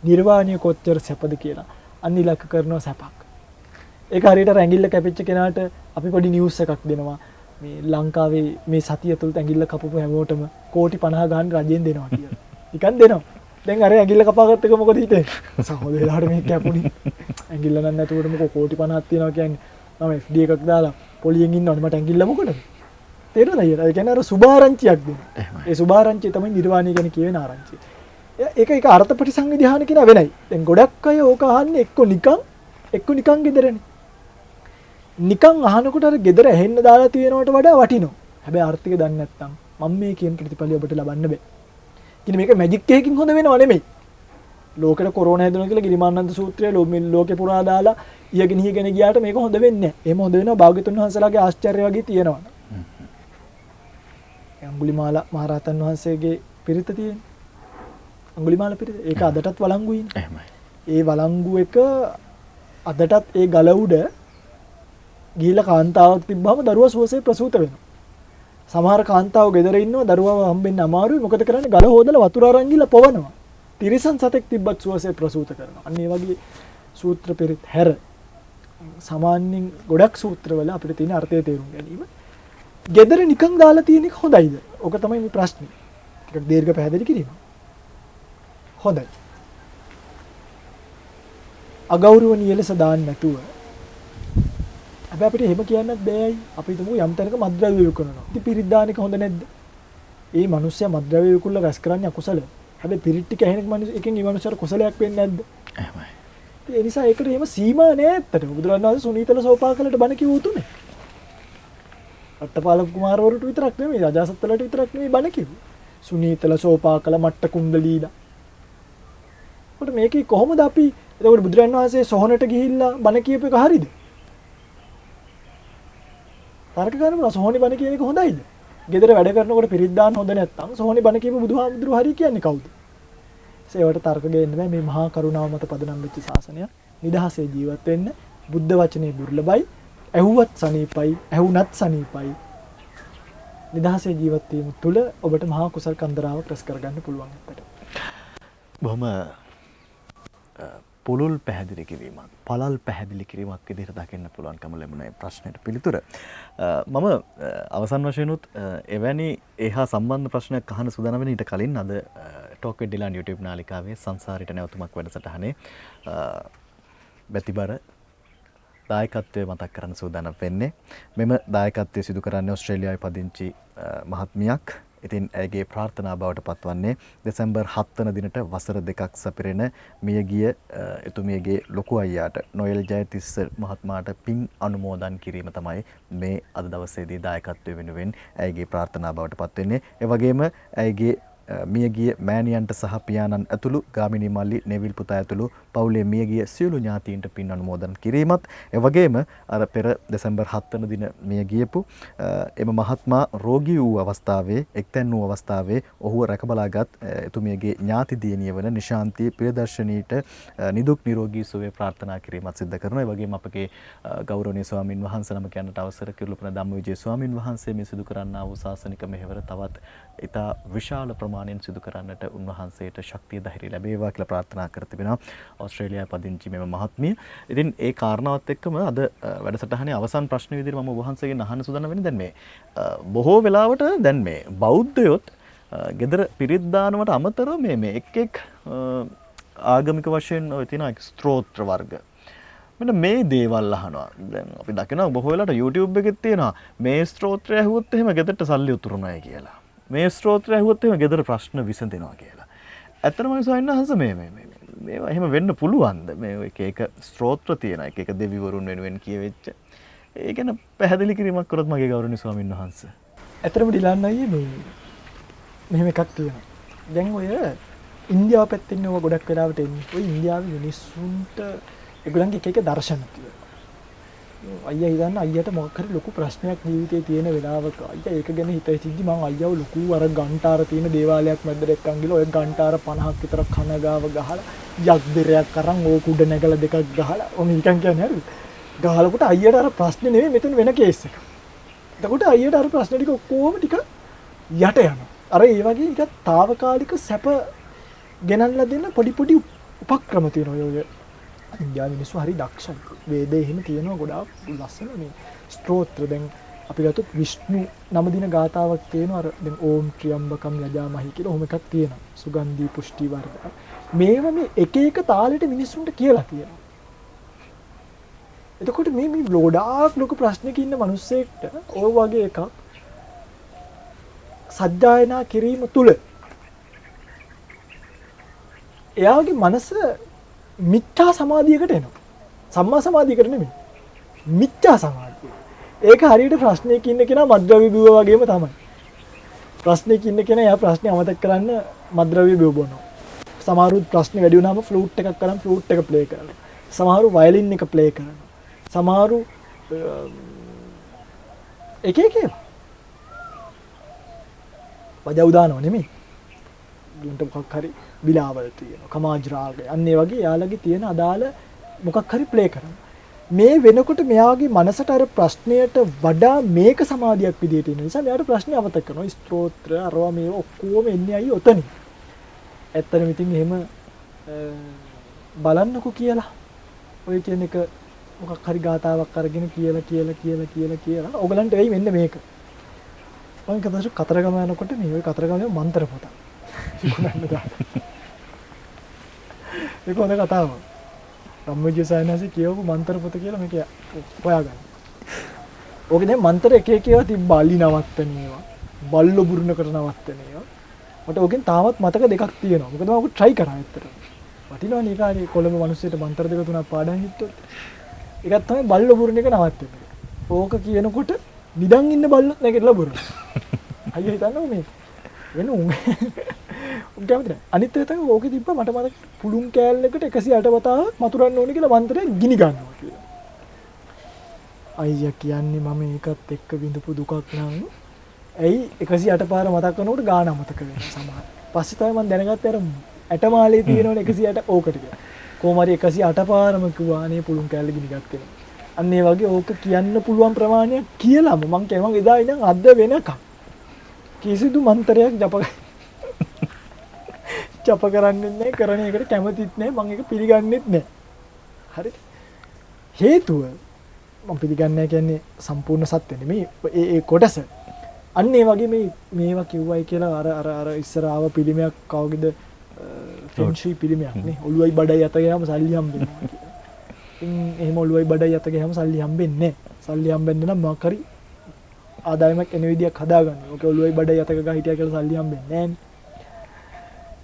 නිර්වාණය කොච්චර සැපද කියලා අනිලක කරනවා සැපක්. ඒක හරියට ඇඟිල්ල කැපිච්ච කෙනාට අපි පොඩි නිවුස් එකක් දෙනවා. මේ ලංකාවේ මේ සතිය තුලට ඇඟිල්ල කපපු හැමෝටම කෝටි 50 ගාන රජයෙන් දෙනවා කියලා. නිකන් දෙනවා. දැන් අර ඇඟිල්ල කපාගත්ත එක මොකද හිතේ? සහෝදරයාට මේක කැපුණි. ඇඟිල්ල නම් නැතුවට මොකෝ කෝටි 50ක් තියනවා කියන්නේ. මම FD එකක් දාලා පොලියෙන් ඉන්නවනේ මට ඇඟිල්ල මොකටද? තේරුණාද අයියා? ඒ කියන්නේ අර සුභාරංචියක් දෙනවා. ඒ සුභාරංචිය තමයි නිර්වාණය ගැන කියවෙන ආරංචිය. ඒක අර්ථපටි සංවිධාන කියන වෙනයි. දැන් ගොඩක් අය ඕක අහන්නේ එක්ක නිකන් ගෙදරනේ. නිකන් අහනකොට අර ගෙදර ඇහෙන්න දාලා තියෙනවට වඩා වටිනවා. හැබැයි ආර්ථික දන්නේ නැත්නම් මම මේ කියන ප්‍රතිඵලය ඔබට ලබන්න බෑ. ඉතින් මේක මැජික් එකකින් හොඳ වෙනව නෙමෙයි. ලෝකෙට කොරෝනා හැදුණා කියලා ගිරිමානන්ද සූත්‍රය ලෝකේ පුරා දාලා ඊගෙන ගියාට මේක හොඳ වෙන්නේ නැහැ. එහෙම හොඳ වෙනවා භාග්‍යතුන් වහන්සේලාගේ ආශ්චර්ය වගේ තියෙනවා. අඟුලිමාල මහරහතන් වහන්සේගේ පිරිත තියෙන්නේ. අඟුලිමාල පිරිත. ඒක අදටත් වළංගුයිනේ. එහෙමයි. ඒ වළංගු එක අදටත් ඒ ගල උඩ ගිහිලා කාන්තාවක් තිබ්බම දරුවා සුවසේ ප්‍රසූත වෙනවා. සමහර කාන්තාවෝ ගෙදර ඉන්නවා දරුවාව හම්බෙන්න අමාරුයි. මොකද කරන්නේ? ගල හොදලා වතුර අරන් ගිහලා පොවනවා. තිරිසන් සතෙක් තිබ්බත් සුවසේ ප්‍රසූත කරනවා. අන්න ඒ වගේ සූත්‍ර පෙරත් හැර සාමාන්‍යයෙන් ගොඩක් සූත්‍රවල අපිට තියෙන අර්ථය තේරුම් ගැනීම gedara නිකන් දාලා තියෙන එක හොඳයිද? ඔක තමයි මේ ප්‍රශ්නේ. ටිකක් දීර්ඝ පැහැදිලි කිරීම. හොඳයි. අගෞරවණීය ලෙස දාන්න නැතුව හැබැයි අපිට එහෙම කියන්නත් බෑයි. අපි හිතමු යම් තැනක මද්ද්‍රව්‍ය විකුණනවා. ඉතින් පිරිත් දාන එක හොඳ නැද්ද? ඒ මිනිස්සයා මද්ද්‍රව්‍ය විකුණලා රැස් කරන්නේ අකුසල. හැබැයි පිරිත් ටික ඇහෙන මිනිස්සු එකෙන් ඒ මිනිස්සාට කුසලයක් වෙන්නේ නැද්ද? එහෙමයි. ඒ නිසා ඒකට එහෙම සීමා නෑ ඇත්තට. බුදුරජාණන් වහන්සේ සුනීතල සෝපාකලට බණ කිව්ව උතුනේ. අට්ටපාල කුමාරවරුන්ට විතරක් නෙමෙයි අජාසත්වලට විතරක් නෙමෙයි බණ කිව්වේ. සුනීතල සෝපාකල මට්ට කුණ්ඩලීලා. කොට මේකේ කොහොමද අපි එතකොට බුදුරජාණන් වහන්සේ සොහනට ගිහිල්ලා බණ කියපු එක හරියද? තර්ක කරනවා සොහොනි බණ කියන එක හොඳයිද? ගෙදර වැඩ කරනකොට පිරිත් දාන්න හොඳ නැත්නම් සොහොනි බණ කියපු බුදුහාමුදුරුවෝ හරි කියන්නේ කවුද? ඒවට තර්ක ගේන්න බෑ. මේ මහා කරුණාව මත පදනම් වෙච්ච ශාසනය නිදහසේ ජීවත් වෙන්න බුද්ධ වචනේ දුර්ලභයි. ඇහුවත් සනීපයි, ඇහුණත් සනීපයි. නිදහසේ ජීවත් වීම තුළ ඔබට මහා කුසල් කන්දරාවක් රැස් කරගන්න පුළුවන් අපට. බොහොම පුළුල් පැහැදිලි කිරීමක්, පළල් පැහැදිලි කිරීමක් විදිහට දකින්න පුළුවන්කම ලැබුණා ප්‍රශ්නෙට පිළිතුර. මම අවසන් වශයෙන්ුත් එවැනි ඒහා සම්බන්ධ ප්‍රශ්නයක් අහන්න සූදානම් වෙන ඊට කලින් අද ටොක් විත් ඩිලාන් YouTube නාලිකාවේ සංසාරිට නැවතුමක් වැඩසටහනේ බැතිබර දායකත්වය මතක් කරන්න සූදානම් වෙන්නේ. මෙම දායකත්වය සිදු කරන්නේ ඕස්ට්‍රේලියාවේ පදිංචි මහත්මියක්. ඉතින් ඇයගේ ප්‍රාර්ථනා බවට පත්වන්නේ දෙසැම්බර් 7 වන දිනට වසර 2ක් සපිරෙන මියගිය එතුමියගේ ලොකු අයියාට නොයල් ජයතිස්ස මහත්මයාට පින් අනුමෝදන් කිරීම තමයි මේ අද දවසේදී දායකත්වය වෙනුවෙන් ඇයගේ ප්‍රාර්ථනා බවට පත්වෙන්නේ. ඒ වගේම ඇයගේ මියගිය මෑණියන්ට සහ පියාණන් ඇතුළු ගාමිණී මල්ලි නෙවිල් පුතා ඇතුළු පවුලේ මියගිය සියලු ඥාතීන්ට පින් අනුමෝදන් කිරීමත් ඒ වගේම අර පෙර දෙසැම්බර් 7 වන දින මිය ගියපු එම මහත්මයා රෝගී වූ අවස්ථාවේ එක්තැන් වූ අවස්ථාවේ ඔහුව රැකබලාගත් එතුමියගේ ඥාති දියණිය වන නිශාන්ති ප්‍රියදර්ශනීට නිදුක් නිරෝගී සුවය ප්‍රාර්ථනා කිරීමත් සිදු කරනවා. ඒ වගේම අපගේ ගෞරවනීය ස්වාමින් වහන්සේ නම කියන්නට අවසර කිරුළුපන ධම්මවිජය ස්වාමින් වහන්සේ මේ සිදු කරන්නා වූ ශාසනික මෙහෙවර තවත් ඉතා විශාල ප්‍රමාණයෙන් සිදු කරන්නට උන්වහන්සේට ශක්තිය ධෛර්යය ලැබේවා කියලා ප්‍රාර්ථනා කර තිබෙනවා ඕස්ට්‍රේලියාවේ පදිංචි මෙම මහත්මිය. ඉතින් ඒ කාරණාවත් එක්කම අද වැඩසටහනේ අවසන් ප්‍රශ්න විදිහට මම වහන්සේගෙන් අහන්න සූදානම් වෙන්නේ දැන් මේ බොහෝ වෙලාවට දැන් මේ බෞද්ධයොත් gedara පිරිත් දානවට අමතරව මේ එක් ආගමික වශයෙන් ඔය තියෙන ස්තෝත්‍ර වර්ග මෙන්න මේ දේවල් අහනවා. දැන් අපි දකිනවා බොහෝ වෙලාවට YouTube එකේ තියෙනවා මේ ස්තෝත්‍රය ඇහුවොත් එහෙම ගෙදරට සල්ලි උතුරුනයි කියලා. මේ ස්තෝත්‍රය ඇහුවොත් එහෙම ගෙදර ප්‍රශ්න විසඳෙනවා කියලා. ඇත්තටම සොයන්නහස මේවා එහෙම වෙන්න පුළුවන්ද? මේ එක ස්තෝත්‍ර තියෙන එක දෙවිවරුන් වෙනුවෙන් කියවෙච්ච. ඒ ගැන පැහැදිලි කිරීමක් කරොත් මගේ ගෞරවනීය ස්වාමීන් වහන්සේ. ඇත්තටම ඩිලාන් අයියේ මේ මෙහෙම එකක් තියෙනවා. දැන් ඔය ඉන්දියාව පැත්තෙන් ඔය ගොඩක් වෙලාවට එන්නේ. ඔය ඉන්දියාවේ මිනිස්සුන්ට ඒගොල්ලන්ගේ එක දර්ශන තියෙනවා. අයියා හිතන්න අයියට මොකක් හරි ලොකු ප්‍රශ්නයක් ජීවිතේ තියෙන වෙලාවක අයියා ඒක ගැන හිතෙද්දි මම අයියාව ලොකු අර ගන්ටාර තියෙන දේවාලයක් මැද්දට එක්කන් ගිහලා ඔය ගන්ටාර 50ක් විතර කන ගාව ගහලා යක්බිරයක් අරන් ඕක උඩ නැගලා දෙකක් ගහලා ඔන්න නිකන් කියන්නේ හරි ගහලකොට අයියට අර ප්‍රශ්නේ නෙමෙයි මෙතන වෙන කේස් එක. එතකොට අයියට අර ප්‍රශ්න ටික ඔක්කොම ටික යට යනවා. අර ඒ වගේ ටික తాවකාලික සැප ගෙනල්ලා දෙන්න පොඩි පොඩි උපක්‍රම තියෙනවා ඔය ඉන්දියාවේ මිනිස්සු හරි දක්ෂයි. වේදේ එහෙම තියෙනවා ගොඩාක් ලස්සන මේ ස්තෝත්‍ර. දැන් අපි ගත්තොත් විෂ්ණු නම දින ගාතාවක් තියෙනවා. අර දැන් ඕම් ත්‍රියම්බකම් යජාමහි කියලා ඔහොම එකක් තියෙනවා. සුගන්ධි පුෂ්ටි වර්ධක. මේවා මේ එක තාලෙට මිනිස්සුන්ට කියලා තියෙනවා. එතකොට මේ ගොඩාක් ලොකු ප්‍රශ්නක ඉන්න මිනිස්සෙක්ට ඔය වගේ එකක් සජ්ජායනා කිරීම තුල එයාගේ මනස මිත්‍යා සමාධියකට එනවා. සම්මා සමාධියකට නෙමෙයි. මිත්‍යා සමාධිය. ඒක හරියට ප්‍රශ්නයක ඉන්න කෙනා මද්ද්‍රව්‍ය බිව්වා වගේම තමයි. ප්‍රශ්නයක ඉන්න කෙනා එයා ප්‍රශ්නේ අමතක කරන්න මද්ද්‍රව්‍ය බිව් බොනවා. සමහරු ප්‍රශ්නේ වැඩි වුණාම ෆ්ලූට් එකක් කරන් ෆ්ලූට් එක ප්ලේ කරනවා. සමහරු වයලින් එක ප්ලේ කරනවා. සමහරු එක වජව් දානවා නෙමෙයි. දුන්ට මොකක් හරි බිලාවල් තියෙනවා. කමාජ් රාගය. අන්න ඒ වගේ යාළගේ තියෙන අදාළ මොකක් හරි ප්ලේ කරනවා. මේ වෙනකොට මෙයාගේ මනසට අර ප්‍රශ්නයට වඩා මේක සමාධියක් විදියට එන නිසා මෙයාට ප්‍රශ්නේ අමතක කරනවා. ස්තෝත්‍ර අරවා මේ ඔක්කොම එන්නේ අයි ඔතනින්. ඇත්තටම ඉතින් එහෙම බලන්නකෝ කියලා. ඔය කියන එක මොකක් හරි ගාතාවක් අරගෙන කියලා ඔයගලන්ට වෙයි මෙන්න මේක. මම කතාවු කතරගම යනකොට මේ ඔය කතරගමේ මන්ත්‍ර පොත. විකුණන්න දාලා. ඒක හොඳ කතාවක්. ධම්මජීව සයන්හසේ කියවපු මන්ත්‍ර පොත කියලා මේක හොයාගන්න. ඕකේ දැන් මන්ත්‍ර එක එක ඒවා තිබ්බ අලි නවත්තන ඒවා. බල්ලෝ බුරුණකට නවත්තන ඒවා. මට ඕකෙන් තාමත් මතක දෙකක් තියෙනවා. මොකද මම ඔක try කරා ඇත්තටම. වටිනවනේ ඒ කාලේ කොළඹ මිනිස්සුන්ට මන්ත්‍ර දෙක තුනක් පාඩම් හිටුවොත්. ඒකත් තමයි බල්ලෝ බුරුණ එක නවත්තන්නේ. ඕක කියනකොට නිදන් ඉන්න බල්ලොත් නැගිටලා බුරුණ. අයියෝ හිතන්නේ මේ වෙන උන් කැමති නැහැ. අනිත් එක තමයි ඕකේ තිබ්බා මට මතක පුළුන් කෑල්ලකට 108 වතාවක් මතුරන්න ඕනේ කියලා මන්ත්‍රය ගිනි ගන්නවා කියලා. අයියා කියන්නේ මම ඒකත් එක්ක විඳපු දුකක් නම් ඇයි 108 පාර මතක් කරනකොට ගාන අමතක වෙනවා සමහර. පස්සේ තමයි මම දැනගත්තේ අර ඇටමාලේ තියෙනවනේ 108 ඕකට කියලා. කොහොම හරි 108 පාරම කිව්වා අනේ පුළුන් කෑල්ල ගිනි ගත්තා. අන්න ඒ වගේ ඕක කියන්න පුළුවන් ප්‍රමාණයක් කියලාම මම කියමන් එදා ඉඳන් අද වෙනකම් කිසිදු මන්ත්‍රයක් ජප කරන්නේ නැහැ කරන එකට කැමතිත් නැහැ මම ඒක පිළිගන්නෙත් නැහැ. හරිද? හේතුව මම පිළිගන්නේ නැහැ කියන්නේ සම්පූර්ණ සත්‍ය නෙමෙයි ඒ කොටස. අන්න ඒ වගේ මේවා කිව්වයි කියලා අර ඉස්සර ආව පිළිමයක් කවුගේද ෆෙන්ෂි පිළිමයක් නේ ඔළුවයි බඩයි අත ගියාම සල්ලි හම්බෙනවා කියලා. ඉතින් එහෙම ඔළුවයි බඩයි අත ගියාම සල්ලි හම්බෙන්නේ නැහැ. සල්ලි හම්බෙන්න නම් මොකක් හරි ආදායමක් එන විදියක් හදාගන්න. ඔක ඔළුවයි බඩයි අත ගා හිටියා කියලා සල්ලි හම්බෙන්නේ නැහැ.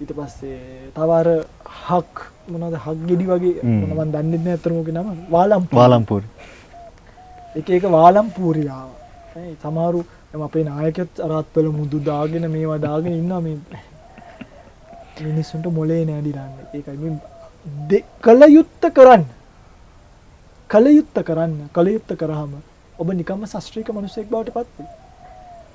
ඊට පස්සේ තව අර හක් මොනවද හක් ගෙඩි වගේ මොන මන් දන්නේ නැහැ අතරම ඔගේ නම වාලම්පූර්. එක වාලම්පූරි ආවා. ඒ සමහරු අපේ නායකයත් අරත්වල මුදු දාගෙන මේවා දාගෙන ඉන්නවා මේ මිනිස්සුන්ට මොලේ නෑඩිරන්නේ. ඒකයි මේ කලයුත්ත කරාම ඔබ නිකම්ම ශාස්ත්‍රීය මිනිසෙක් බවට පත් වෙයි.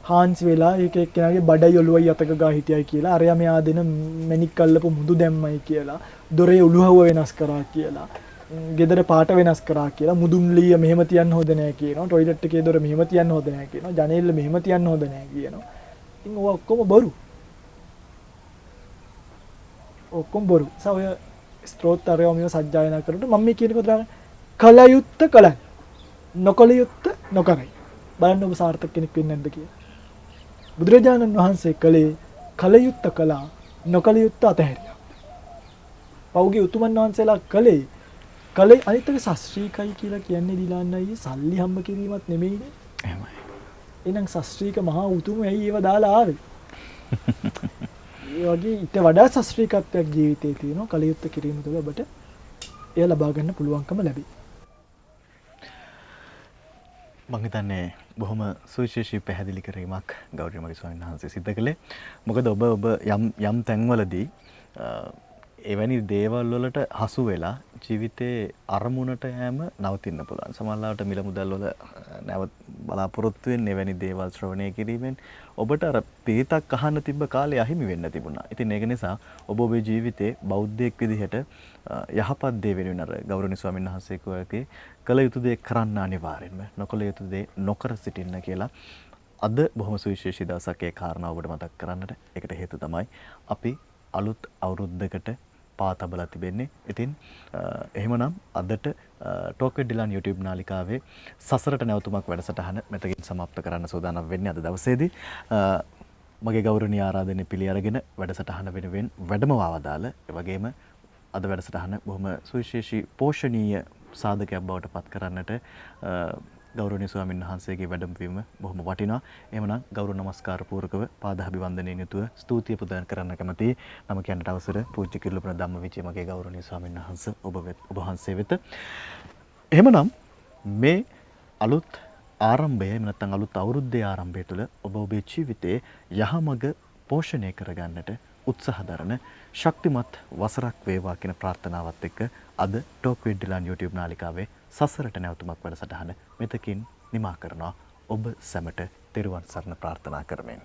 හාන්සි වෙලා එක එක්කෙනාගේ බඩයි ඔළුවයි අතක ගා හිටියයි කියලා අරයා මෙයා දෙන මැණික් අල්ලපු මුදු දැම්මයි කියලා දොරේ උළුහව වෙනස් කරා කියලා ගෙදර පාට වෙනස් කරා කියලා මුදුන් ලීය මෙහෙම තියන්න හොඳ නැහැ කියනවා টয়ලට් එකේ දොර මෙහෙම තියන්න හොඳ නැහැ කියනවා ජනේල්ල මෙහෙම තියන්න හොඳ නැහැ කියනවා. ඉතින් ඔය ඔක්කොම බොරු. ඔය ස්ත්‍රෝත්තරය මේව සජ්ජායනා කරනකොට මම මේ කියන එක දාගන්න කලයුත්ත කලයි. නොකලයුත්ත නොකරයි. බලන්න ඔබ සාර්ථක කෙනෙක් වෙන්නේ නැද්ද කියලා. බුදුරජාණන් වහන්සේ කලේ කලයුත්ත කළා නොකලයුත්ත අතහැරියා. පෞගේ උතුමන් වහන්සේලා කලේ අනිත් එක ශාස්ත්‍රීයයි කියලා කියන්නේ දිලාන්න අයියේ සල්ලි හම්බ කිරීමක් නෙමෙයිනේ. එහෙමයි. එහෙනම් ශාස්ත්‍රීය මහා උතුම ඇයි ඒව දාලා ආවේ? ඒ වගේ ඊට වඩා ශාස්ත්‍රීයත්වයක් ජීවිතේ තියෙනවා. කලයුත්ත කිරීම තුළ ඔබට එය ලබා ගන්න පුළුවන්කම ලැබේ. මං හිතන්නේ බොහොම සුවිශේෂී පැහැදිලි කිරීමක් ගෞරවනීය මගේ ස්වාමීන් වහන්සේ සිද්ධ කළේ. මොකද ඔබ යම් තැන්වලදී එවැනි දේවල් වලට හසු වෙලා ජීවිතේ අරමුණට යෑම නවතින්න පුළුවන්. සමහරවිට මිල මුදල් වල නැවත බලාපොරොත්තු වෙන්නේ එවැනි දේවල් ශ්‍රවණය කිරීමෙන් ඔබට අර පිරිතක් අහන්න තිබ්බ කාලේ අහිමි වෙන්න තිබුණා. ඉතින් ඒක නිසා ඔබ ඔබේ ජීවිතේ බෞද්ධයෙක් විදිහට යහපත් දේ වෙනුවෙන් අර ගෞරවනීය ස්වාමීන් වහන්සේ කියවගේ කළ යුතු දේ කරන්න අනිවාර්යෙන්ම නොකළ යුතු දේ නොකර සිටින්න කියලා අද බොහොම සුවිශේෂී දවසක් ඒ කාරණාව ඔබට මතක් කරන්නට. ඒකට හේතුව තමයි අපි අලුත් අවුරුද්දකට පාතබලා තිබෙන්නේ. ඉතින් එහෙමනම් අදට ටෝක් විත් ඩිලාන් YouTube නාලිකාවේ සසරට නැවතුමක් වැඩසටහන මෙතකින් સમાપ્ત කරන්න සූදානම් වෙන්නේ අද දවසේදී. මගේ ගෞරවනීය ආරාධනය පිළි අරගෙන වැඩසටහන වෙනුවෙන් වැඩමවවදාල ඒ වගේම අද වැඩසටහන බොහොම සුවිශේෂී පෝෂණීය සාධකයක් බවට පත් කරන්නට ගෞරවනීය ස්වාමීන් වහන්සේගේ වැඩමවීම බොහොම වටිනවා. එහෙමනම් ගෞරව නමස්කාර පූර්වකව පාදාභිවන්දනයෙන් යුතුව ස්තුතිය පුදන් කරන්න කැමතියි. නම කියන්නට අවසර පූජ්‍ය කිරුළුපුර ධම්මවිචය මගේ ගෞරවනීය ස්වාමීන් වහන්සේ ඔබ වහන්සේ වෙත. එහෙමනම් මේ අලුත් ආරම්භය එහෙම නැත්නම් අලුත් අවුරුද්දේ ආරම්භය තුළ ඔබ ඔබේ ජීවිතයේ යහමඟ පෝෂණය කරගන්නට උත්සාහ දරන ශක්තිමත් වසරක් වේවා කියන ප්‍රාර්ථනාවත් එක්ක අද ටෝක් විත් ඩිලාන් YouTube නාලිකාවේ සසරට නැවතුමක් වැඩසටහන මෙතකින් නිමා කරනවා. ඔබ සැමට තෙරුවන් සරණ ප්‍රාර්ථනා කරමින්